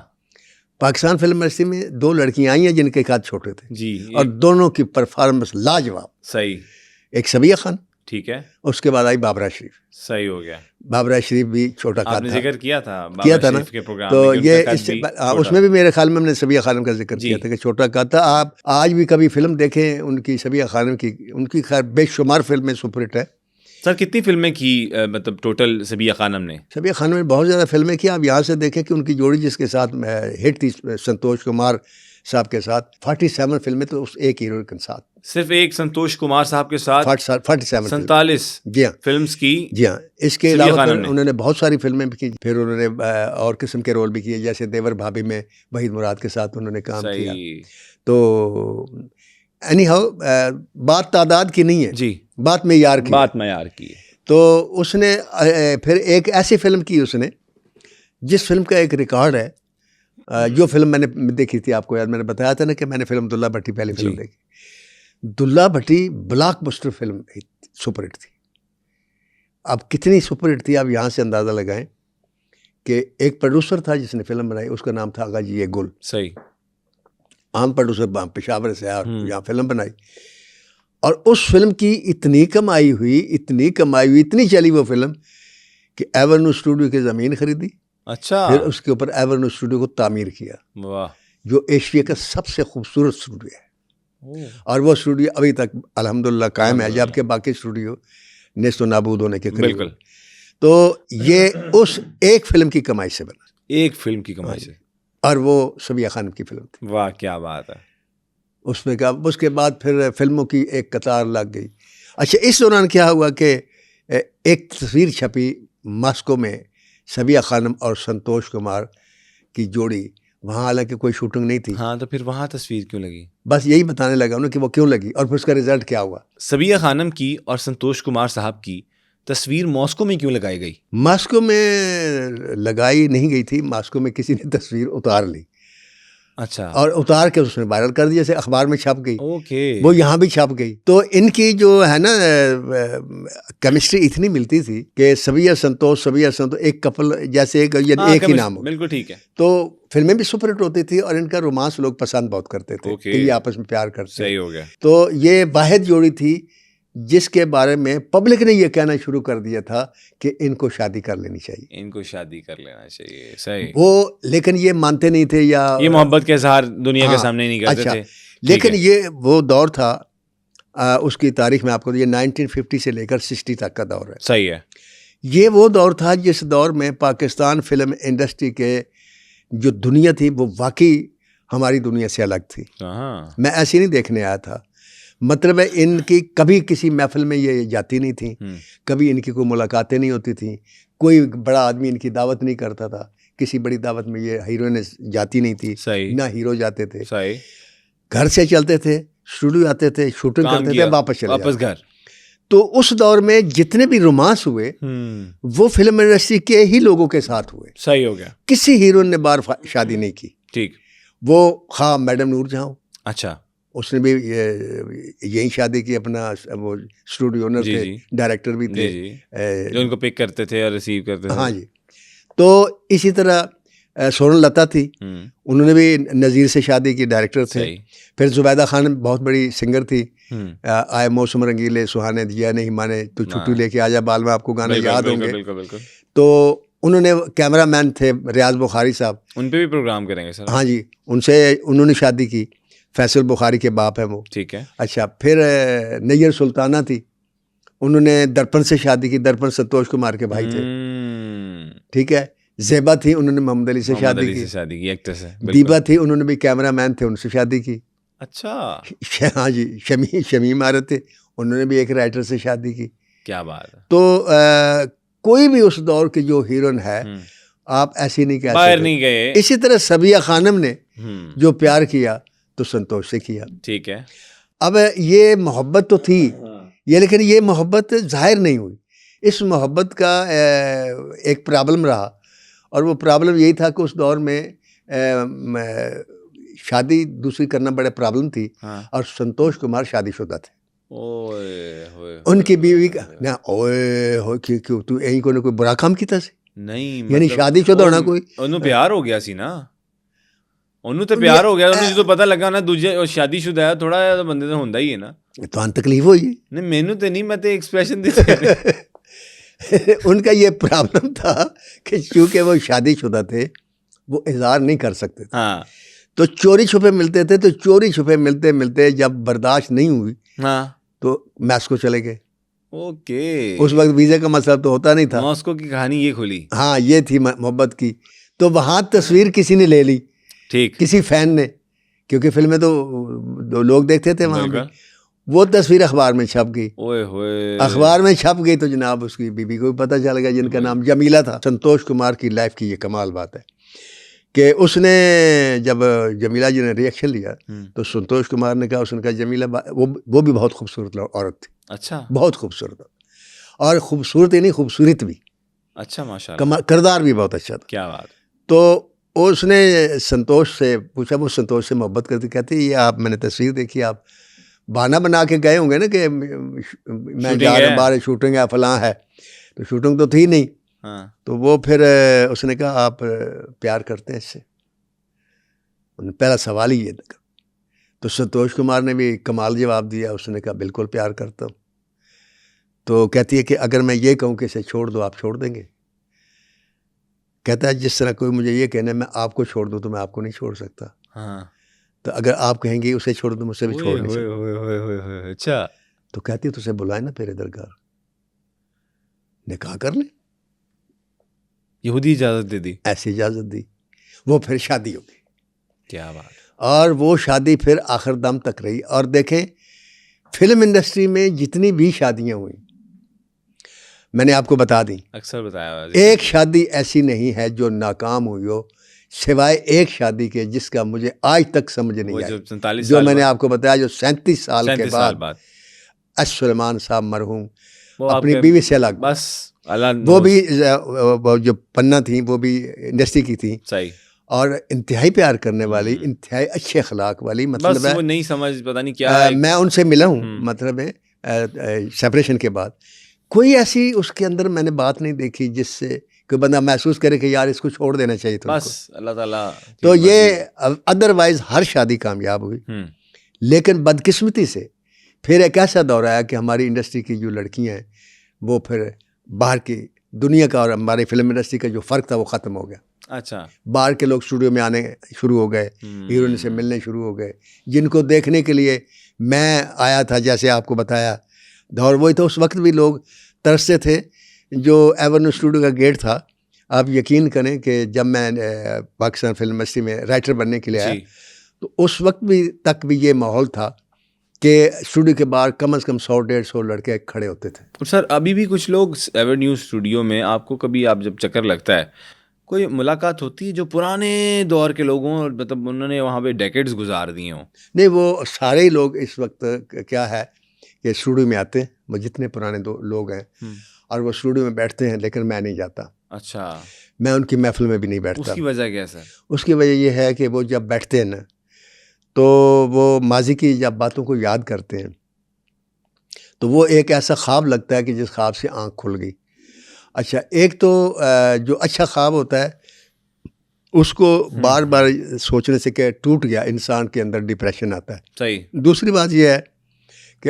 पाकिस्तान फिल्म इंडस्ट्री में 2 लड़कियां आई हैं जिनके कद छोटे थे जी, और दोनों की परफॉर्मेंस लाजवाब। सही, एक सबिया खान, ठीक है, उसके बाद आई बाबरा शरीफ। सही हो गया। बाबरा शरीफ भी छोटा कद आपने था, जिक्र किया था किया बाबा था ना। शरीफ के प्रोग्राम तो में कि ये उनका कद इससे भी उसमें भी मेरे ख्याल में हमने सबिया खानम का जिक्र जी। किया था कि छोटा कद था। आप आज भी कभी फिल्म देखें उनकी, सबिया खानम की, उनकी खैर बेशुमार फिल्में सुपरहिट है। सर कितनी फिल्में की मतलब टोटल सबिया खानम ने? सबिया खानम ने बहुत ज़्यादा फिल्में की। आप यहाँ से देखें कि उनकी जोड़ी जिसके साथ हिट थी संतोष कुमार साहब के साथ, 47 फिल्में तो उस एक हीरो के साथ। सिर्फ एक संतोष कुमार साहब के साथ 47 47 जी हाँ फिल्म्स की। जी हाँ। इसके सबिया अलावा खानम फिर ने। उन्होंने बहुत सारी फिल्में भी की। फिर उन्होंने और किस्म के रोल भी किए, जैसे देवर भाभी में वहीद मुराद के साथ उन्होंने काम किया। सही तो एनी हाउ बात तादाद की नहीं है जी, बात मेयार की है। बात मयार की है। तो उसने फिर एक ऐसी फिल्म की उसने जिस फिल्म का एक रिकॉर्ड है। जो फिल्म मैंने देखी थी, आपको याद, मैंने बताया था ना कि मैंने फिल्म दुल्ला भट्टी पहली फिल्म जी। देखी। Dulla Bhatti blockbuster film superhit थी। अब कितनी सुपरहिट थी आप यहाँ से अंदाज़ा लगाएं कि एक प्रोड्यूसर था जिसने फिल्म बनाई, उसका नाम था आगा जी गुल। सही। आम प्रोड्यूसर पेशावर से आया, यहाँ फिल्म बनाई और उस फिल्म की इतनी कमाई हुई, इतनी चली वो फिल्म कि एवर्नो स्टूडियो की ज़मीन खरीदी। अच्छा, फिर उसके ऊपर एवर्नो स्टूडियो को तामीर किया, वाह, जो एशिया का सबसे खूबसूरत स्टूडियो है। और वो स्टूडियो अभी तक अल्हम्दुलिल्लाह कायम है, जबकि बाकी स्टूडियो नेस्तो नाबूद होने के करीब। बिल्कुल। तो ये उस एक फिल्म की कमाई से बना, एक फिल्म की कमाई से। और वो सबिया खानम की फिल्म थी। वाह क्या बात है। उसमें क्या, उसके बाद फिर फिल्मों की एक कतार लग गई। अच्छा, इस दौरान क्या हुआ कि एक तस्वीर छपी मास्को में, सबिया खानम और संतोष कुमार की जोड़ी। वहाँ हालांकि कोई शूटिंग नहीं थी। हाँ, तो फिर वहाँ तस्वीर क्यों लगी? बस यही बताने लगा उन्हें कि वो क्यों लगी और फिर उसका रिजल्ट क्या हुआ। सबिया खानम की और संतोष कुमार साहब की तस्वीर मॉस्को में क्यों लगाई गई? मास्को में लगाई नहीं गई थी, मास्को में किसी ने तस्वीर उतार ली। अच्छा, और उतार के उसने वायरल कर दिया, जैसे अखबार में छप गई, ओके, वो यहाँ भी छप गई। तो इनकी जो है ना केमिस्ट्री इतनी मिलती थी कि सबिया संतोष एक कपल जैसे एक ही नाम हो। बिल्कुल ठीक है। तो फिल्में भी सुपरहिट होती थी और इनका रोमांस लोग पसंद बहुत करते थे कि ये आपस में प्यार करते। सही हो गया। तो ये वाहिद जोड़ी थी जिसके बारे में पब्लिक ने ये कहना शुरू कर दिया था कि इनको शादी कर लेनी चाहिए, इनको शादी कर लेना चाहिए। सही। वो लेकिन ये मानते नहीं थे, या ये मोहब्बत के इजहार दुनिया के हाँ, सामने नहीं करते अच्छा, थे। लेकिन ये वो दौर था। उसकी तारीख में आपको, ये 1950 से लेकर 60 तक का दौर है। सही है। ये वो दौर था जिस दौर में पाकिस्तान फिल्म इंडस्ट्री के जो दुनिया थी वो वाकई हमारी दुनिया से अलग थी। हाँ, मैं ऐसे नहीं देखने आया था, मतलब है इनकी कभी किसी महफिल में ये जाती नहीं थी, कभी इनकी कोई मुलाकातें नहीं होती थी, कोई बड़ा आदमी इनकी दावत नहीं करता था, किसी बड़ी दावत में ये हीरोइन जाती नहीं थी, सही, ना हीरो जाते थे। सही। घर से चलते थे, स्टूडियो आते थे, शूटिंग करते थे, वापस चले वापस जाते। घर। तो उस दौर में जितने भी रोमांस हुए वो फिल्म इंडस्ट्री के ही लोगों के साथ हुए। सही हो गया। किसी हीरोइन ने बार शादी नहीं की। ठीक। वो हाँ मैडम नूर जहाँ, अच्छा, उसने भी यही शादी की, अपना वो स्टूडियो ओनर थे, डायरेक्टर भी थे, जो उनको पिक करते थे और रिसीव करते थे। हाँ जी। तो इसी तरह सोनल लता थी, उन्होंने भी नज़ीर से शादी की, डायरेक्टर थे। फिर जुबैदा खान बहुत बड़ी सिंगर थी, आए मौसम रंगीले सुहाने दिया नहीं माने तू छुट्टी लेके आजा बाल में, आपको गाने याद होंगे। बिल्कुल। तो उन्होंने कैमरामैन थे रियाज बुखारी साहब, उन पे भी प्रोग्राम करेंगे सर। हाँ जी, उनसे उन्होंने शादी की, फैसल बुखारी के बाप हैं वो। ठीक है। अच्छा, फिर नैयर सुल्ताना थी, उन्होंने दर्पण से शादी की, दर्पण संतोष कुमार के भाई थे। ठीक है। ज़ेबा थी, उन्होंने मोहम्मद अली से शादी की, एक्टर से। दीबा थी, उन्होंने भी कैमरामैन थे, उनसे शादी की। अच्छा, हाँ जी। शमीम आ रहे थे, उन्होंने भी एक राइटर से शादी की। क्या बात है। तो कोई भी उस दौर की जो हीरोइन है, आप ऐसी नहीं कह सकते, बाहर नहीं गए। इसी तरह सबिया खानम ने जो प्यार किया तो संतोष से किया। ठीक है। अब ये मोहब्बत तो थी ये, लेकिन ये मोहब्बत जाहिर नहीं हुई। इस मोहब्बत का एक प्रॉब्लम रहा, और वो प्रॉब्लम यही था कि उस दौर में शादी दूसरी करना बड़े प्रॉब्लम थी। और संतोष कुमार शादीशुदा थे। उनकी बीवी का ना ओए हो क्यों तू यही कोई बुरा काम किया सी नहीं, यानी शादीशुदा होना कोई ਉਹਨੂੰ ਪਿਆਰ ਹੋ ਗਿਆ ਸੀ ਨਾ, ਉਹਨੂੰ ਤੇ ਪਿਆਰ ਹੋ ਗਿਆ। ਉਹਨੂੰ ਜਦੋਂ ਪਤਾ ਲੱਗਾ ਨਾ ਦੂਜੇ ਉਹ ਸ਼ਾਦੀशुदा ਹੈ, ਥੋੜਾ ਜਿਹਾ ਬੰਦੇ ਦਾ ਹੁੰਦਾ ਹੀ ਹੈ ਨਾ। ਤੁਹਾਨੂੰ ਤਕਲੀਫ ਹੋਈ? नहीं मैनू तो नहीं, मैं तो एक्सप्रेशन देते। उनका ये प्रॉब्लम था कि चूंकि वो शादीशुदा थे वो इजहार नहीं कर सकते थे। हाँ। तो चोरी छुपे मिलते थे, तो चोरी छुपे मिलते मिलते जब बर्दाश्त नहीं हुई हाँ तो मैस्को चले गए। ओके। उस वक्त वीज़े का मसला तो होता नहीं था। मॉस्को की कहानी ये खुली। हाँ, ये थी मोहब्बत की। तो वहाँ तस्वीर किसी ने ले ली, ठीक, किसी फैन ने, क्योंकि फिल्में तो लोग देखते थे वहाँ पे। वो तस्वीर अखबार में छप गई। ओए होए। अखबार में छप गई तो जनाब उसकी बीबी को भी पता चल गया, जिनका नाम जमीला था। संतोष कुमार की लाइफ की ये कमाल बात है कि उसने जब जमीला जी ने रिएक्शन लिया तो संतोष कुमार ने कहा, उसने कहा जमीला वो भी बहुत खूबसूरत औरत थी। अच्छा। बहुत खूबसूरत, और खूबसूरत ही नहीं, खूबसूरत भी। अच्छा, माशाल्लाह। किरदार भी बहुत अच्छा था। क्या बात। तो उसने संतोष से पूछा, वो संतोष से मोहब्बत करती, कहती ये आप, मैंने तस्वीर देखी, आप बहाना बना के गए होंगे ना कि मैं जा रहा हूँ बाहर, शूटिंग है, फलां है। तो शूटिंग तो थी नहीं। हाँ। तो वो फिर उसने कहा आप प्यार करते हैं इससे? पहला सवाल ही ये था। तो संतोष कुमार ने भी कमाल जवाब दिया। उसने कहा बिल्कुल प्यार करता हूँ। तो कहती है कि अगर मैं ये कहूँ कि इसे छोड़ दो, आप छोड़ देंगे? कहता है जिस तरह कोई मुझे ये कहना मैं आपको छोड़ दूँ तो मैं आपको नहीं छोड़ सकता। हाँ। तो अगर आप कहेंगे उसे छोड़ दो, मुझसे भी छोड़ नहीं सकता। अच्छा। तो कहती है तुझे बुलाए ना फिर इधर घर, निकाह कर ले। यहूदी इजाजत दे दी? ऐसी इजाजत दी। वो फिर शादी हो गई। क्या बात। और वो शादी फिर आखिर दम तक रही। और देखें फिल्म इंडस्ट्री में जितनी भी शादियां हुई, मैंने आपको बता दी, अक्सर बताया, एक शादी ऐसी नहीं है जो नाकाम हुई हो, सिवाय एक शादी के जिसका मुझे आज तक समझ नहीं आई। जो मैंने आपको बताया, जो 37 साल के बाद सुलेमान साहब मरहूम अपनी बीवी से अलग, बस वो भी जो पन्ना थी वो भी इंडस्ट्री की थी। सही। और इंतहाई प्यार करने वाली, इंतहाई अच्छे अखलाक वाली। मतलब बस वो नहीं समझ, पता नहीं क्या मैं उनसे मिला हूँ, मतलब है सेपरेशन के बाद कोई ऐसी उसके अंदर मैंने बात नहीं देखी जिससे कोई बंदा महसूस करे कि यार इसको छोड़ देना चाहिए था। बस अल्लाह ताला। तो ये अदरवाइज हर शादी कामयाब हुई, लेकिन बदकिस्मती से फिर एक ऐसा दौर आया कि हमारी इंडस्ट्री की जो लड़कियां हैं वो फिर बाहर की दुनिया का और हमारी फिल्म इंडस्ट्री का जो फ़र्क था वो ख़त्म हो गया। अच्छा। बाहर के लोग स्टूडियो में आने शुरू हो गए, हीरोइन से मिलने शुरू हो गए, जिनको देखने के लिए मैं आया था, जैसे आपको बताया दौर वही था। उस वक्त भी लोग तरसते थे। जो एवेन्यू स्टूडियो का गेट था, आप यकीन करें कि जब मैं पाकिस्तान फिल्म इंडस्ट्री में राइटर बनने के लिए आया तो उस वक्त भी तक भी ये माहौल था कि स्टूडियो के बाहर कम से कम 100-150 लड़के खड़े होते थे। और सर अभी भी कुछ लोग एवेन्यू स्टूडियो में, आपको कभी आप जब चक्कर लगता है, कोई मुलाकात होती है जो पुराने दौर के लोगों, मतलब उन्होंने वहाँ पे डेकेड्स गुजार दिए हों? नहीं, वो सारे ही लोग इस वक्त क्या है कि स्टूडियो में आते हैं, वो जितने पुराने लोग हैं, और वो स्टूडियो में बैठते हैं, लेकिन मैं नहीं जाता। अच्छा। मैं उनकी महफिल में भी नहीं बैठता। उसकी वजह क्या सर? उसकी वजह ये है कि वो जब बैठते हैं ना तो वो माजी की जब बातों को याद करते हैं तो वो एक ऐसा ख्वाब लगता है कि जिस ख्वाब से आँख खुल गई। अच्छा, एक तो जो अच्छा ख्वाब होता है उसको बार बार सोचने से क्या टूट गया, इंसान के अंदर डिप्रेशन आता है। सही। दूसरी बात यह है कि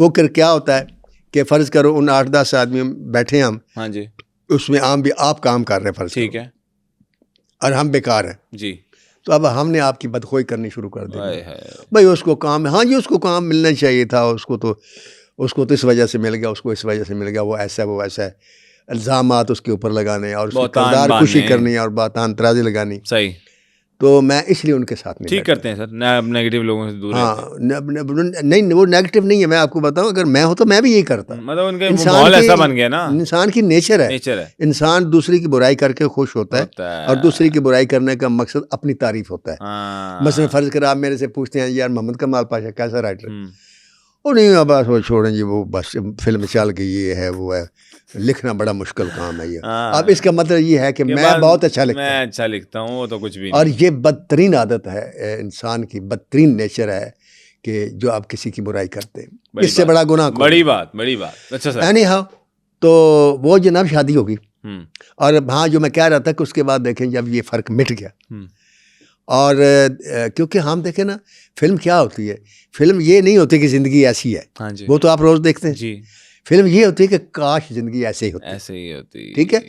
वो कर क्या होता है कि फ़र्ज़ करो उन 8-10 आदमी बैठे हम, हाँ जी, उसमें आप काम कर रहे हैं फ़र्ज़, ठीक है, और हम बेकार हैं जी। तो अब हमने आपकी बदखोई करनी शुरू कर दी। भाई उसको काम, हाँ जी उसको काम मिलना चाहिए था, उसको तो इस वजह से मिल गया, उसको इस वजह से मिल गया, वो ऐसा है वो ऐसा है, इल्ज़ामात उसके ऊपर लगाने और उसकी किरदार खुशी करनी और बातान तराज़ी लगानी। सही। तो मैं इसलिए उनके साथ नहीं ठीक करते हैं सर, नेगेटिव लोगों से दूर रहते हाँ नहीं, वो नेगेटिव नहीं है। मैं आपको बताऊं, अगर मैं हो तो मैं भी यही करता। हैं। मतलब उनके माहौल ऐसा बन गया ना, इंसान की नेचर है। नेचर है, इंसान दूसरी की बुराई करके खुश होता है और दूसरी की बुराई करने का मकसद अपनी तारीफ होता है। हाँ। मसलन फर्ज कर आप मेरे से पूछते हैं यार मोहम्मद कमाल पाशा कैसा राइटर, वो नहीं बस वो छोड़ें जी, वो बस फिल्म चल गई, ये है वो है, लिखना बड़ा मुश्किल काम है ये। अब इसका मतलब ये है कि मैं बहुत अच्छा लिखता हूँ, मैं अच्छा लिखता हूँ, वो तो कुछ भी और नहीं। ये बदतरीन आदत है इंसान की, बदतरीन नेचर है कि जो आप किसी की बुराई करते हैं, इससे बड़ा गुनाह बड़ी बात, बड़ी बात। अच्छा सर, एनी हाउ, तो वो जनाब शादी होगी, और हाँ जो मैं कह रहा था कि उसके बाद देखें जब ये फ़र्क मिट गया, और क्योंकि हम देखें ना, फिल्म क्या होती है, फिल्म ये नहीं होती कि ज़िंदगी ऐसी है, हाँ जी, वो तो आप रोज़ देखते हैं जी। फिल्म ये होती है कि काश ज़िंदगी ऐसे ही होती, ऐसे ही होती, ठीक है।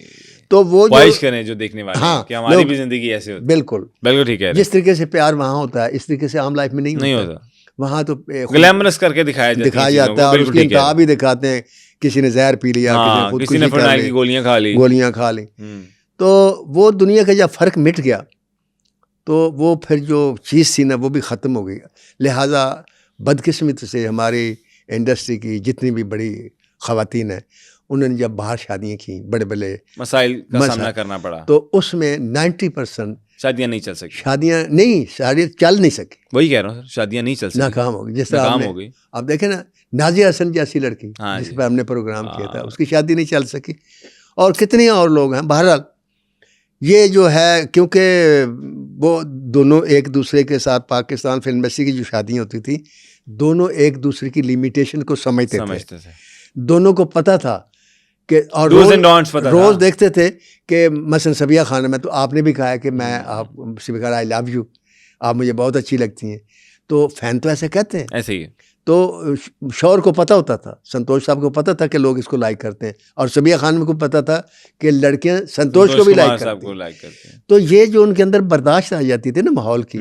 तो वो ख्वाहिश करें जो देखने वाले हाँ, हैं कि हमारी भी ज़िंदगी ऐसे होती। बिल्कुल बिल्कुल ठीक है। जिस तरीके से प्यार वहाँ होता है, इस तरीके से आम लाइफ में नहीं होता। वहाँ तो ग्लैमरस करके दिखाया जाता है, और उसकी इंतहा भी दिखाते हैं, किसी ने जहर पी लिया, किसी ने फिनाइल की गोलियां खा ली। तो वो दुनिया का जब फ़र्क मिट गया तो वो फिर जो चीज़ थी ना वो भी ख़त्म हो गई। लिहाजा बदकिस्मती से हमारी इंडस्ट्री की जितनी भी बड़ी ख़वातीन हैं, उन्होंने जब बाहर शादियाँ की, बड़े बड़े मसाइल का सामना करना पड़ा, तो उसमें 90% शादियाँ नहीं चल सकी। शादियाँ चल नहीं सकी। वही कह रहा हूँ सर, शादियाँ नहीं चल सकी, नाकाम हो गई। जिस तरह हो गई, आप देखें ना, नाजिया हसन जैसी लड़की जिस पर हमने प्रोग्राम किया था, उसकी शादी नहीं चल सकी, और कितने और लोग हैं। बहरहाल ये जो है, क्योंकि वो दोनों एक दूसरे के साथ, पाकिस्तान फिल्म इंडस्ट्री की जो शादियाँ होती थी, दोनों एक दूसरे की लिमिटेशन को समझते थे। दोनों को पता था कि, और रोज़ देखते थे कि मसलन सबिया खानम है, तो आपने भी कहा है कि मैं आप सबिया आई लव यू, आप मुझे बहुत अच्छी लगती हैं, तो फ़ैन तो ऐसे कहते हैं, ऐसे ही। तो शौहर को पता होता था, संतोष साहब को पता था कि लोग इसको लाइक करते हैं, और सबिया खानम को पता था कि लड़कियां संतोष को भी लाइक करती हैं। तो ये जो उनके अंदर बर्दाश्त आ जाती थी ना माहौल की,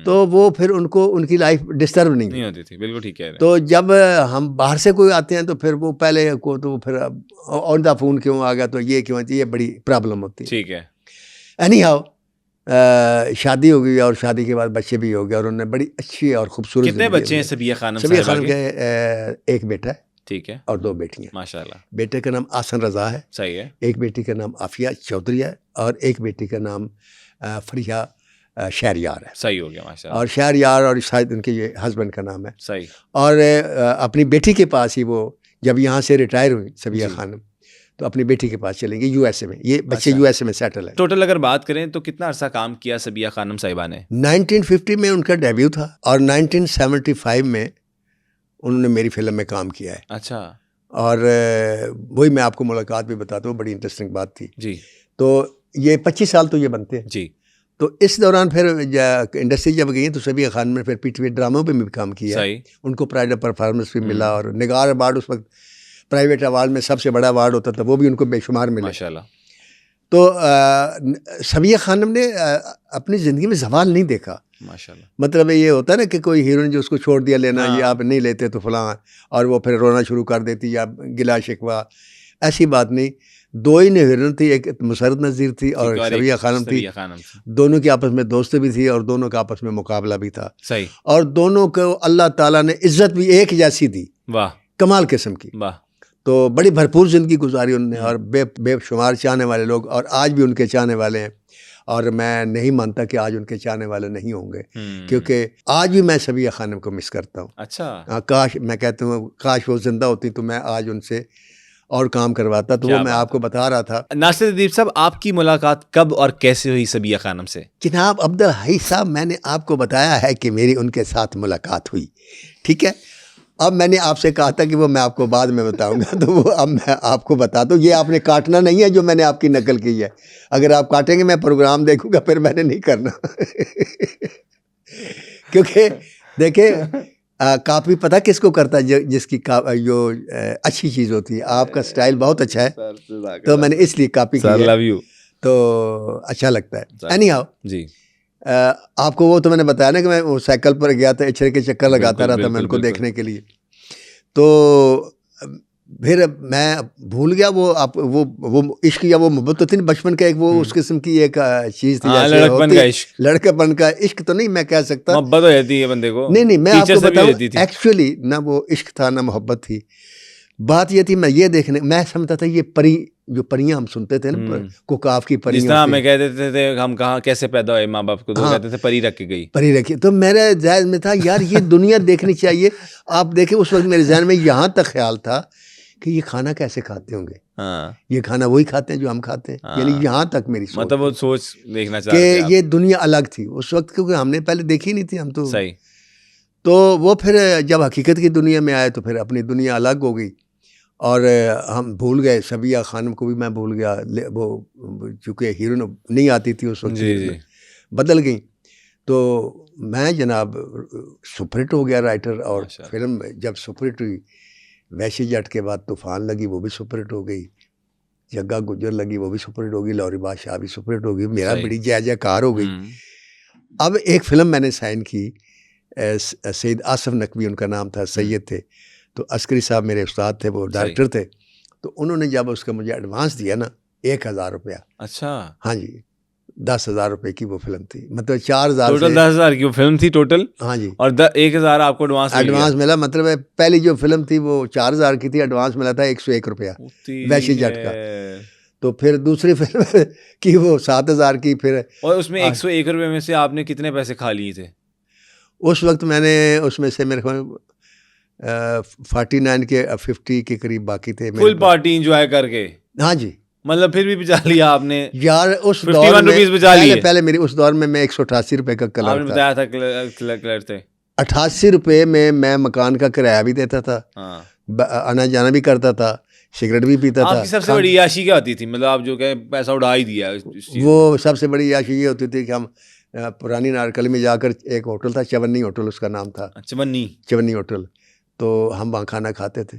तो वो फिर उनको उनकी लाइफ डिस्टर्ब नहीं होती थी। बिल्कुल ठीक है। तो जब हम बाहर से कोई आते हैं तो फिर वो पहले को तो फिर ऑन द फोन क्यों आ गया, तो ये क्यों, ये बड़ी प्रॉब्लम होती है। ठीक है। एनी हाउ शादी हो गई, और शादी के बाद बच्चे भी हो गए, और उन्होंने बड़ी अच्छी और खूबसूरत। कितने बच्चे हैं सबिया खानम के? एक बेटा है, ठीक है, और 2 बेटियां माशाल्लाह। बेटे का नाम आसन रज़ा है, सही है। एक बेटी का नाम आफिया चौधरी है, और एक बेटी का नाम फरिया शहरयार है। सही हो गया माशाल्लाह। और शहरयार, और शायद उनके ये हस्बैंड का नाम है, सही। और अपनी बेटी के पास ही वो जब यहाँ से रिटायर हुई सबिया खानम, तो अपनी बेटी के पास चलेंगे यूएसए में। ये बच्चे यूएसए में सेटल है। टोटल अगर बात करें तो कितना अरसा काम किया सबिया खानम साहिबा ने? 1950 में उनका डेब्यू था, और 1975 में उन्होंने मेरी फिल्म में काम किया है। अच्छा। और वही मैं आपको मुलाकात भी बताता हूँ, बड़ी इंटरेस्टिंग बात थी जी। तो ये 25 साल तो ये बनते हैं जी। तो इस दौरान फिर इंडस्ट्री जब गई तो सबिया खानम ने फिर पीटीवी ड्रामों पे भी काम किया, उनको प्राइड ऑफ परफॉर्मेंस भी मिला, और निगार अवार्ड उस वक्त प्राइवेट अवार्ड में सबसे बड़ा अवार्ड होता था, वो भी उनको बेशुमार मिला माशाल्लाह। तो सबिया खानम ने अपनी ज़िंदगी में ज़वाल नहीं देखा माशाल्लाह। मतलब ये होता है ना कि कोई हीरोइन जो उसको छोड़ दिया लेना, ये आप नहीं लेते तो फलां, और वो फिर रोना शुरू कर देती या गिला शिकवा, ऐसी बात नहीं। 2 ही हीरोइन थी, एक मुसरत नज़ीर थी और सबिया खानम थी। दोनों की आपस में दोस्ती भी थी, और दोनों का आपस में मुकाबला भी था, सही। और दोनों को अल्लाह ताला ने इज़्ज़त भी एक जैसी दी, वाह, कमाल किस्म की, वाह। तो बड़ी भरपूर ज़िंदगी गुजारी उन्होंने, और बेशुमार चाहने वाले लोग, और आज भी उनके चाहने वाले हैं, और मैं नहीं मानता कि आज उनके चाहने वाले नहीं होंगे, क्योंकि आज भी मैं सबिया खानम को मिस करता हूँ। अच्छा। काश, मैं कहता हूँ काश वो जिंदा होती तो मैं आज उनसे और काम करवाता। तो वो मैं आपको बता रहा था। नासिर अदीब साहब, आपकी मुलाकात कब और कैसे हुई सबिया खानम से? जनाब अब्दुल हई साहब, मैंने आपको बताया है कि मेरी उनके साथ मुलाकात हुई, ठीक है। अब मैंने आपसे कहा था कि वो मैं आपको बाद में बताऊंगा, तो वो अब मैं आपको बता दूं। ये आपने काटना नहीं है जो मैंने आपकी नकल की है, अगर आप काटेंगे मैं प्रोग्राम देखूंगा, फिर मैंने नहीं करना क्योंकि देखिए कापी पता किसको करता है, जिसकी जो अच्छी चीज़ होती है। आपका स्टाइल बहुत अच्छा है, तो मैंने इसलिए कापी की है, तो अच्छा लगता है। एनी हाउ जी, आपको वो तो मैंने बताया ना कि मैं वो साइकिल पर गया था, इचरे के चक्कर लगाता रहा था मैं उनको देखने के लिए। तो फिर मैं भूल गया वो आप वो इश्क या वो मोहब्बत तो थी नहीं, बचपन का एक वो उस किस्म की एक चीज़ थी, हाँ, जैसे लड़कपन होती का इश्क, लड़केपन का इश्क तो नहीं मैं कह सकता। मोहब्बत हो जाती है बंदे को, नहीं मैं टीचर आपको से भी बताऊं, होती थी। एक्चुअली ना वो इश्क था ना मोहब्बत थी। बात ये थी मैं ये देखने मैं समझता था ये परी, जो परियां हम सुनते थे ना, कुकाफ की जिस परियां तरह होती हमें हैं। कह देते थे हम कहाँ कैसे पैदा हुए माँ बाप को, तो हाँ कहते थे परी रख के गई। परी रखी, तो मेरे जहन में था यार ये दुनिया देखनी चाहिए। आप देखें उस वक्त मेरे जहन में यहाँ तक ख्याल था कि ये खाना कैसे खाते होंगे, हाँ ये खाना वही खाते हैं जो हम खाते हैं, यानी हाँ, यहाँ तक मेरी सोच मतलब वो थी सोच देखना चाह कि रहे थे आप। ये दुनिया अलग थी उस वक्त, क्योंकि हमने पहले देखी नहीं थी हम तो। सही। तो वो फिर जब हकीकत की दुनिया में आए तो फिर अपनी दुनिया अलग हो गई और हम भूल गए। सबिया खानम को भी मैं भूल गया, वो चूँकि हीरोइन नहीं आती थी उस वक्त, जी जी। बदल गई। तो मैं जनाब सुपरहिट हो गया राइटर, और माशाल्लाह। फिल्म जब सुपरहिट हुई, वैशी जट के बाद तूफान लगी वो भी सुपरहिट हो गई, जग्गा गुजर लगी वो भी सुपरहिट हो गई, लौरी बादशाह भी सुपरहिट हो गई, मेरा सही। बड़ी जय जयकार हो गई। अब एक फिल्म मैंने साइन की, सैयद आसफ नकवी उनका नाम था, सैयद थे, तो अस्करी साहब मेरे उस्ताद थे, वो डायरेक्टर थे। तो उन्होंने जब उसका मुझे एडवांस दिया ना 1,000 रुपया, अच्छा, हाँ जी, 10,000 रुपये की वो फिल्म थी, मतलब 4,000 टोटल से 10,000 की वो फिल्म थी टोटल, हाँ जी और 1,000 आपको एडवांस मिल गया। एडवांस मिला। मतलब है, पहली जो फिल्म थी वो 4,000 की थी, एडवांस मिला था 101 रुपया वैशी जट का। तो फिर दूसरी फिल्म की वो 7,000 की, फिर और उसमें 101 रुपये में से आपने कितने पैसे खा लिए थे? उस वक्त मैंने उसमें से मेरे ख्याल 49 के 50 के करीब बाकी थे मेरे फुल पास। पार्टी एंजॉय करके, हाँ जी मतलब फिर भी बचा लिया आपने। यार, उस 51 दौर में रुपीस बचा लिए। पहले मेरी उस दौर में मैं 188 रुपये का आपने क्लर्क था। बताया था क्लर्क थे। 88 रुपये में मैं मकान का किराया भी देता था, हाँ। आना जाना भी करता था, सिगरेट भी पीता था। आपकी सबसे बड़ी याशी क्या होती थी, मतलब आप जो कहे पैसा उड़ा ही दिया इस चीज़ में? वो सबसे बड़ी याशी ये होती थी कि हम पुरानी नारकली में जाकर, एक होटल था चवन्नी होटल उसका नाम था, चवन्नी। चवन्नी होटल, तो हम वहाँ खाना खाते थे।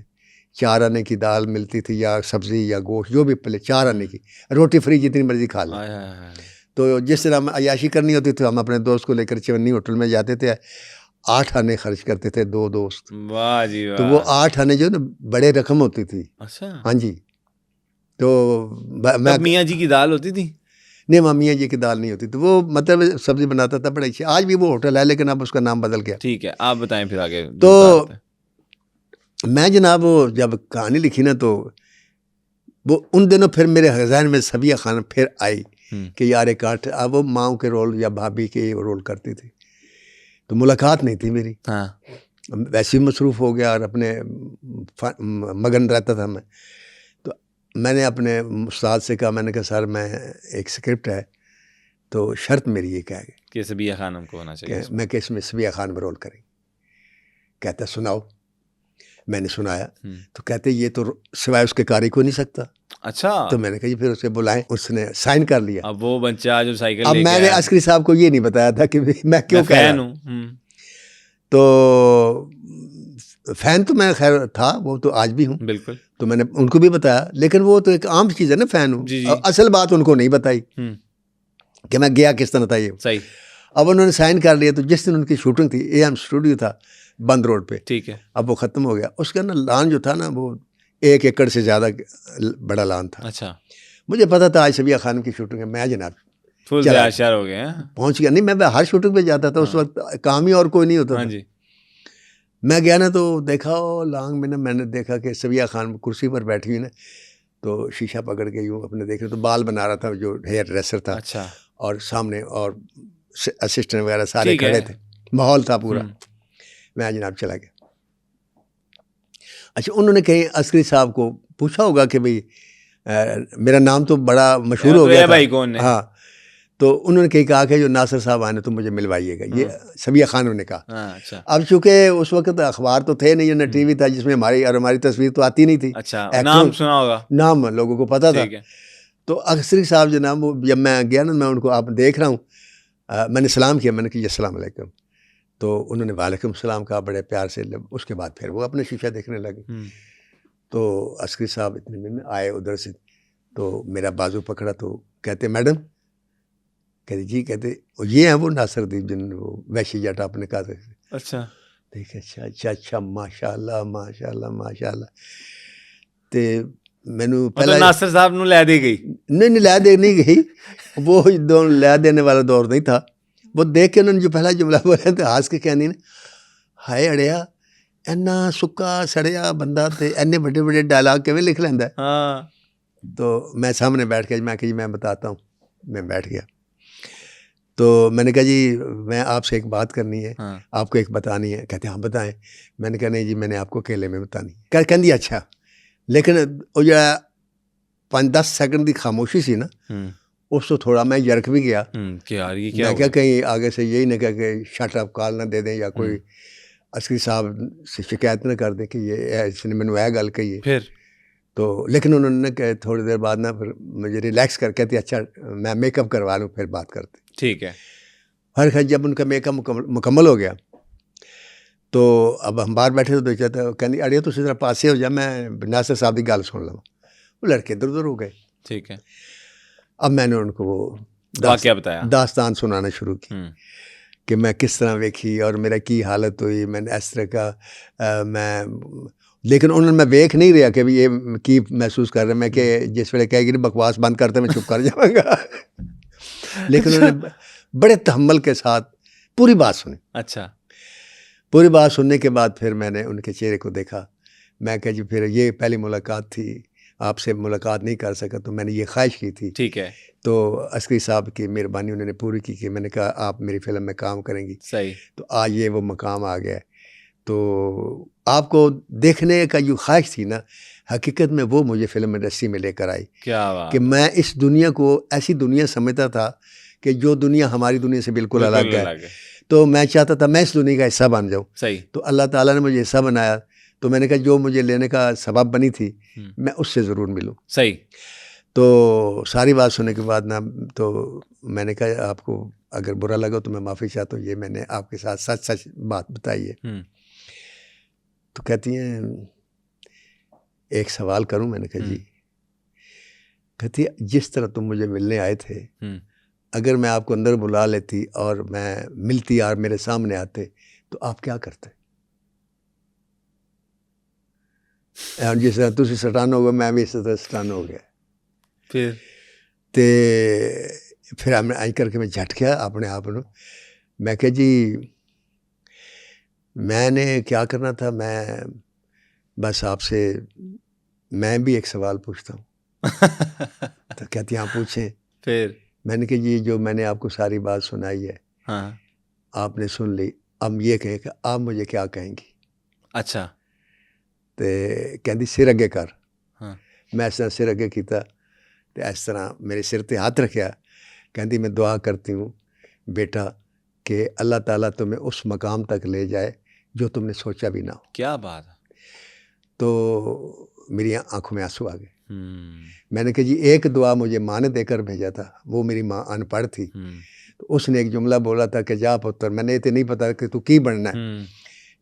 4 आने की दाल मिलती थी या सब्ज़ी या गोश्त, जो भी पहले 4 आने की, रोटी फ्री जितनी मर्जी खा लें। तो जिस तरह हम अयाशी करनी होती थी, हम अपने दोस्त को लेकर चवन्नी होटल में जाते थे, 8 आने खर्च करते थे 2 दोस्त। वाह जी वाह। तो वो 8 आने जो ना बड़े रकम होती थी। अच्छा, हाँ जी। तो मैं तब मियाँ जी की दाल होती थी? नहीं, माँ मियाँ जी की दाल नहीं होती थी, वो मतलब सब्ज़ी बनाता था बड़ा अच्छी। आज भी वो होटल है लेकिन अब उसका नाम बदल गया। ठीक है, आप बताएं फिर आगे। तो मैं जनाब वो जब कहानी लिखी ना, तो वो उन दिनों फिर मेरे ज़हन में सबिया खान फिर आई कि यार एक आठ, अब वो माँ के रोल या भाभी के रोल करती थी, तो मुलाकात नहीं थी मेरी। हाँ। वैसे ही मसरूफ़ हो गया और अपने मगन रहता था मैं। तो मैंने अपने उस्ताद से कहा, मैंने कहा सर मैं एक स्क्रिप्ट है, तो शर्त मेरी ये क्या है कि सबिया खानम को होना चाहिए कि मैं कि इसमें सबिया खान में रोल करें। कहता सुनाओ। मैंने सुनाया तो कहते ये तो सिवाय उसके कारी को नहीं सकता। अच्छा। तो मैंने कहा जी फिर उसे बुलाएं, उसने साइन कर लिया। अब वो बच्चा जो साइकिल अब लेके मैंने आया, अस्करी साहब को ये नहीं बताया था कि मैं क्यों कह रहा हूँ। तो फैन तो मैं खैर था, वो तो आज भी हूँ, बिल्कुल। तो मैंने उनको भी बताया, लेकिन वो तो एक आम चीज़ है ना, फैन हूँ। जी, जी। असल बात उनको नहीं बताई कि मैं गया किस तरह था ये। सही। अब उन्होंने साइन कर लिया, तो जिस दिन उनकी शूटिंग थी, AM स्टूडियो था बंद रोड पे, ठीक है। अब वो ख़त्म हो गया। उसका ना लान जो था ना, वो 1 एकड़ से ज़्यादा बड़ा लान था। अच्छा। मुझे पता था आज सबिया खान की शूटिंग है, मैं जनाब फुल तैयार हो गए हैं। पहुँच गया। नहीं, मैं हर शूटिंग पे जाता था, उस वक्त काम ही और कोई नहीं होता था। जी। मैं गया ना, तो देखा लांग में ना, मैंने देखा कि सबिया खान कुर्सी पर बैठी हुई ना, तो शीशा पकड़ के यूँ अपने देख रहे, तो बाल बना रहा था जो हेयर ड्रेसर था। अच्छा। और सामने और असिस्टेंट वगैरह सारे खड़े थे, माहौल था पूरा। मैं जनाब चला गया। अच्छा, उन्होंने कहीं अस्करी साहब को पूछा होगा कि भाई मेरा नाम तो बड़ा मशहूर हो गया था भाई कौन है? हाँ, तो उन्होंने कहीं कहा कि जो नासिर साहब आने तो मुझे मिलवाइएगा। ये सबिया खान ने कहा। अच्छा। अब चूंकि उस वक्त अखबार तो थे नहीं, ना TV था जिसमें हमारी तस्वीर तो आती नहीं थी। अच्छा, नाम सुना होगा? नाम लोगों को पता था। ठीक है। तो अस्करी साहब जनाब, वो जब मैं गया ना, मैं उनको आप देख रहा हूँ, मैंने सलाम किया, मैंने कहा अस्सलाम वालेकुम। तो उन्होंने वालेकुम सलाम कहा बड़े प्यार से। उसके बाद फिर वो अपने शीशा देखने लगे। तो अस्करी साहब इतने में आए उधर से, तो मेरा बाजू पकड़ा, तो कहते मैडम, कहते जी, कहते ये हैं वो नासिरुद्दीन जिन वो वैशी जट आपने कहा था। अच्छा। देखे, अच्छा अच्छा अच्छा, माशाल्लाह माशाल्लाह माशाल्लाह। ਤੇ ਮੈਨੂੰ मतलब ਪਹਿਲਾਂ नासिर साहब ਨੂੰ ਲੈ ਦੇ ਗਈ नहीं लै दे नहीं गई, वो लै देने वाला दौर नहीं था। वो देख के उन्होंने जो पहला जुमला बोला तो हंस के कहनी ना, हाय अड़िया इन्ना सुक्का सड़िया बंदा ते इन्ने बड़े बड़े डायलॉग किवें लिख लैंदा है। हाँ तो मैं सामने बैठ के मैं कि जी मैं बताता हूँ, मैं बैठ गया। तो मैंने कहा जी मैं आपसे एक बात करनी है, हाँ आपको एक बतानी है। कहते हाँ बताएं। मैंने कहा नहीं जी मैंने आपको अकेले में बतानी है। कहती अच्छा, लेकिन वो जो 5-10 सेकंड की खामोशी सी ना, उस तो थोड़ा मैं यरक भी गया। कि यार ये क्या मैं हो क्या गया? कहीं आगे से यही ना कह के शट अप कॉल ना दे दें या कोई अस्करी साहब से शिकायत ना कर दें कि ये इसने मैंने वह गल कही है। फिर तो लेकिन उन्होंने कहा थोड़ी देर बाद ना फिर मुझे रिलैक्स कर कहती अच्छा मैं मेकअप करवा लूँ फिर बात करते। ठीक है हर खैर जब उनका मेकअप मुकम्मल हो गया तो अब हम बाहर बैठे तो कहते कहती अड़ियो तुम जरा पासे हो जा, मैं नासिर साहब की गल सुन लवां। वो लड़के इधर उधर हो गए। ठीक है अब मैंने उनको वो वाकया बताया। दास्तान सुनाना शुरू की कि मैं किस तरह वेखी और मेरा की हालत हुई, मैंने इस तरह का मैं, लेकिन उन्होंने मैं वेख नहीं रहा कि भी ये की महसूस कर रहे मैं कि जिस वे कहेगी बकवास बंद करते मैं चुप कर जाऊँगा। लेकिन उन्होंने बड़े तहम्मुल के साथ पूरी बात सुनी। अच्छा पूरी बात सुनने के बाद फिर मैंने उनके चेहरे को देखा। मैं कहा जी फिर ये पहली मुलाकात थी, आपसे मुलाकात नहीं कर सका तो मैंने ये ख्वाहिश की थी। ठीक है तो अस्करी साहब की मेहरबानी उन्होंने पूरी की कि मैंने कहा आप मेरी फ़िल्म में काम करेंगी। सही तो आज ये वो मकाम आ गया है। तो आपको देखने का जो ख्वाहिश थी ना, हकीकत में वो मुझे फ़िल्म इंडस्ट्री में लेकर आई क्या बात कि मैं इस दुनिया को ऐसी दुनिया समझता था कि जो दुनिया हमारी दुनिया से बिल्कुल अलग है। तो मैं चाहता था मैं इस दुनिया का हिस्सा बन जाऊँ। सही तो अल्लाह ताला ने मुझे हिस्सा बनाया। तो मैंने कहा जो मुझे लेने का सबब बनी थी मैं उससे ज़रूर मिलूँ। सही तो सारी बात सुनने के बाद ना तो मैंने कहा आपको अगर बुरा लगा तो मैं माफ़ी चाहता हूँ, ये मैंने आपके साथ सच सच बात बताई है। तो कहती हैं एक सवाल करूँ? मैंने कहा जी। कहती है जिस तरह तुम मुझे मिलने आए थे अगर मैं आपको अंदर बुला लेती और मैं मिलती और मेरे सामने आते तो आप क्या करते? जिस तरह तुम सटान हो गए मैं भी इस तरह सटान हो गया। फिर हमने आई करके मैं झट गया अपने आप को। मैं कहा जी मैंने क्या करना था, मैं बस आपसे मैं भी एक सवाल पूछता हूँ। तो कहती हाँ पूछें। फिर मैंने कहा जी जो मैंने आपको सारी बात सुनाई है हाँ आपने सुन ली, अब ये कहें कि आप मुझे क्या कहेंगी? अच्छा तो कहती सिर अगे कर। हाँ मैं इस तरह सिर अगे किया तो इस तरह मेरे सिर पर हाथ रखा। कहती मैं दुआ करती हूँ बेटा कि अल्लाह ताला तुम्हें उस मकाम तक ले जाए जो तुमने सोचा भी ना हो। क्या बात है। तो मेरी आंखों में आंसू आ गए। मैंने कहा जी एक दुआ मुझे माँ ने देकर भेजा था, वो मेरी माँ अनपढ़ थी। तो उसने एक जुमला बोला था कि जा पुत्र, मैंने तो नहीं पता कि तू की बनना है,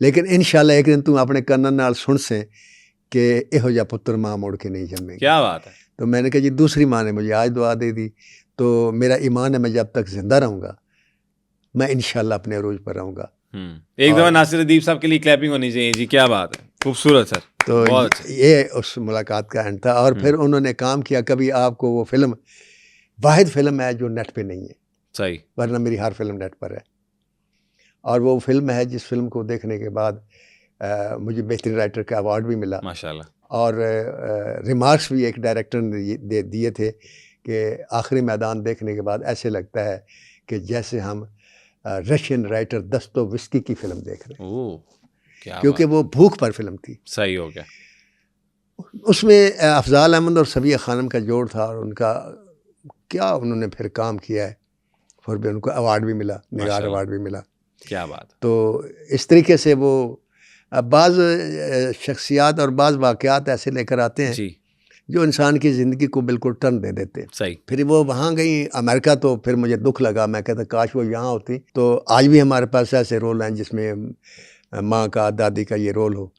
लेकिन इंशाल्लाह एक दिन तू अपने कन्नां नाल सुन से कि इहो जिहा पुत्र माँ मुड़ के नहीं जमेगी। क्या बात है। तो मैंने कहा जी दूसरी माँ ने मुझे आज दुआ दे दी, तो मेरा ईमान है मैं जब तक जिंदा रहूँगा मैं इंशाल्लाह अपने अरूज पर रहूँगा। एक दफ़ा नासिर अदीब साहब के लिए क्लैपिंग होनी चाहिए जी। क्या बात है, खूबसूरत सर। तो ये उस मुलाकात का एंड था। और फिर उन्होंने काम किया। कभी आपको वो फिल्म वाहिद फिल्म है जो नेट पे नहीं है, सही, वरना मेरी हर फिल्म नेट पर है। और वो फिल्म है जिस फिल्म को देखने के बाद मुझे बेहतरीन राइटर का अवार्ड भी मिला माशाल्लाह। और रिमार्क्स भी एक डायरेक्टर ने दिए थे कि आखिरी मैदान देखने के बाद ऐसे लगता है कि जैसे हम रशियन राइटर दस्तोवस्की की फिल्म देख रहे हैं। क्योंकि वो भूख पर फिल्म थी। सही हो गया। उसमें अफजाल अहमद और सबिया खानम का जोड़ था और उनका क्या उन्होंने फिर काम किया है। फिर भी उनको अवार्ड भी मिला, निगार अवार्ड भी मिला। क्या बात। तो इस तरीके से वो बाज़ शख्सियात और बाज़ वाक़यात ऐसे लेकर आते हैं जी, जो इंसान की ज़िंदगी को बिल्कुल टर्न दे देते हैं। सही। फिर वो वहाँ गई अमेरिका, तो फिर मुझे दुख लगा। मैं कहता काश वो यहाँ होती। तो आज भी हमारे पास ऐसे रोल हैं जिसमें माँ का, दादी का ये रोल हो।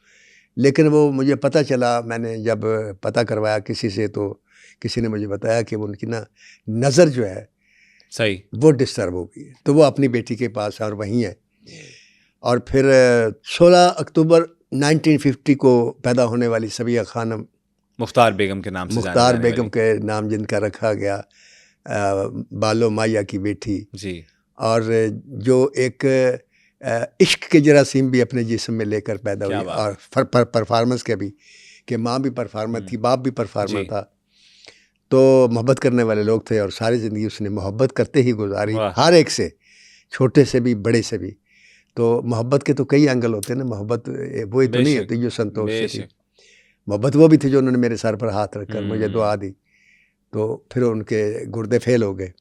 लेकिन वो मुझे पता चला, मैंने जब पता करवाया किसी से, तो किसी ने मुझे बताया कि उनकी ना नज़र जो है सही वो डिस्टर्ब हो गई, तो वो अपनी बेटी के पास और वहीं है। और फिर 16 अक्टूबर 1950 को पैदा होने वाली सबिया खानम मुख्तार बेगम के नाम से जानी मुख्तार जाने बेगम वाली। के नाम जिनका रखा गया, बालो माया की बेटी, जी और जो एक इश्क के जरासीम भी अपने जिस्म में लेकर पैदा क्या हुई, बात और परफॉर्मेंस के भी, कि माँ भी परफार्मर थी, बाप भी परफार्मर जी। था। तो मोहब्बत करने वाले लोग थे और सारी ज़िंदगी उसने मोहब्बत करते ही गुजारी, वाह। हर एक से, छोटे से भी बड़े से भी। तो मोहब्बत के तो कई एंगल होते हैं ना, मोहब्बत वही तो नहीं बेशक होती जो संतोष से थी। बेशक। मोहब्बत वो भी थी जो उन्होंने मेरे सर पर हाथ रखकर मुझे दुआ हम्म। दी, तो फिर उनके गुर्दे फेल हो गए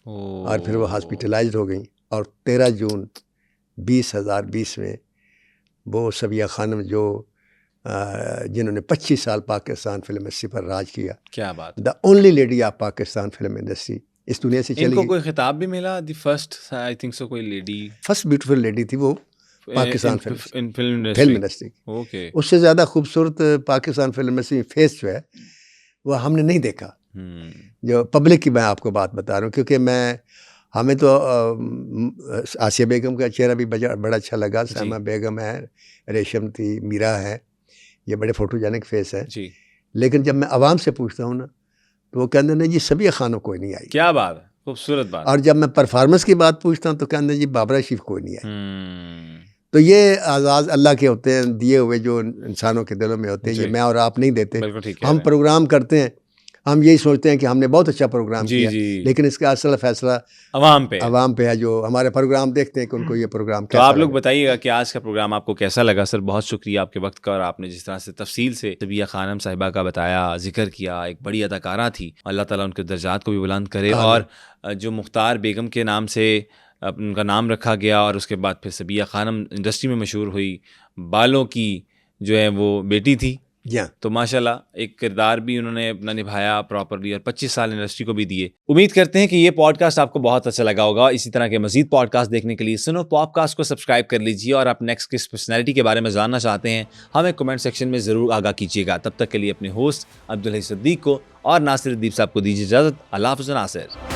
और फिर वो ओ हॉस्पिटलाइज्ड हो गई। और 13 जून 2020 में वो सबिया खानम जो जिन्होंने 25 साल पाकिस्तान फिल्म इंडस्ट्री पर राज किया, क्या बात। The only lady of Pakistan film industry, इस दुनिया से चली इनको गई। कोई खिताब भी मिला, the first I think so, कोई लेडी फर्स्ट ब्यूटीफुल लेडी थी वो पाकिस्तान इन film film film industry. Industry की। ओके। उससे ज़्यादा खूबसूरत पाकिस्तान फिल्म इंडस्ट्री फेस जो है वो हमने नहीं देखा। जो पब्लिक की मैं आपको बात बता रहा हूँ, क्योंकि हमें तो आसिया बेगम का चेहरा भी बड़ा अच्छा लगा, सैमा बेगम है, रेशम थी, मीरा है, ये बड़े फोटोजेनिक फेस है। जी। लेकिन जब मैं आवाम से पूछता हूँ ना, तो वो कहते नहीं जी सबिया खानम कोई नहीं आई। क्या बात है, खूबसूरत बात। और जब मैं परफॉर्मेंस की बात पूछता हूँ तो कहते जी बाबरा शीफ कोई नहीं आई। तो ये आज़ाद अल्लाह के होते हैं, दिए हुए जो इंसानों के दिलों में होते हैं, ये मैं और आप नहीं देते। बिल्कुल ठीक हम प्रोग्राम करते हैं, हम यही सोचते हैं कि हमने बहुत अच्छा प्रोग्राम जी किया, जी। लेकिन इसका असल फैसला अवाम पे है जो हमारे प्रोग्राम देखते हैं कि उनको ये प्रोग्राम तो कैसा आप लोग लगा। बताइएगा कि आज का प्रोग्राम आपको कैसा लगा। सर बहुत शुक्रिया आपके वक्त का, और आपने जिस तरह से तफसील से सबिया खानम साहिबा का बताया, जिक्र किया, एक बड़ी अदाकारा थी, अल्लाह ताला उनके दर्जात को भी बुलंद करे। और जो मुख्तार बेगम के नाम से उनका नाम रखा गया और उसके बाद फिर सबिया खानम इंडस्ट्री में मशहूर हुई, बालों की जो है वो बेटी थी, तो माशाल्लाह एक किरदार भी उन्होंने अपना निभाया प्रॉपरली, और 25 साल इंडस्ट्री को भी दिए। उम्मीद करते हैं कि ये पॉडकास्ट आपको बहुत अच्छा लगा होगा। इसी तरह के मजीद पॉडकास्ट देखने के लिए सुनो पॉडकास्ट को सब्सक्राइब कर लीजिए, और आप नेक्स्ट किस पर्सनैलिटी के बारे में जानना चाहते हैं हमें कमेंट सेक्शन में ज़रूर आगाह कीजिएगा। तब तक के लिए अपने होस्ट अब्दुल हई सिद्दीक को और नासिर दीप साहब को दीजिए इजाज़त। अल्लाह हाफ़िज़ नासिर।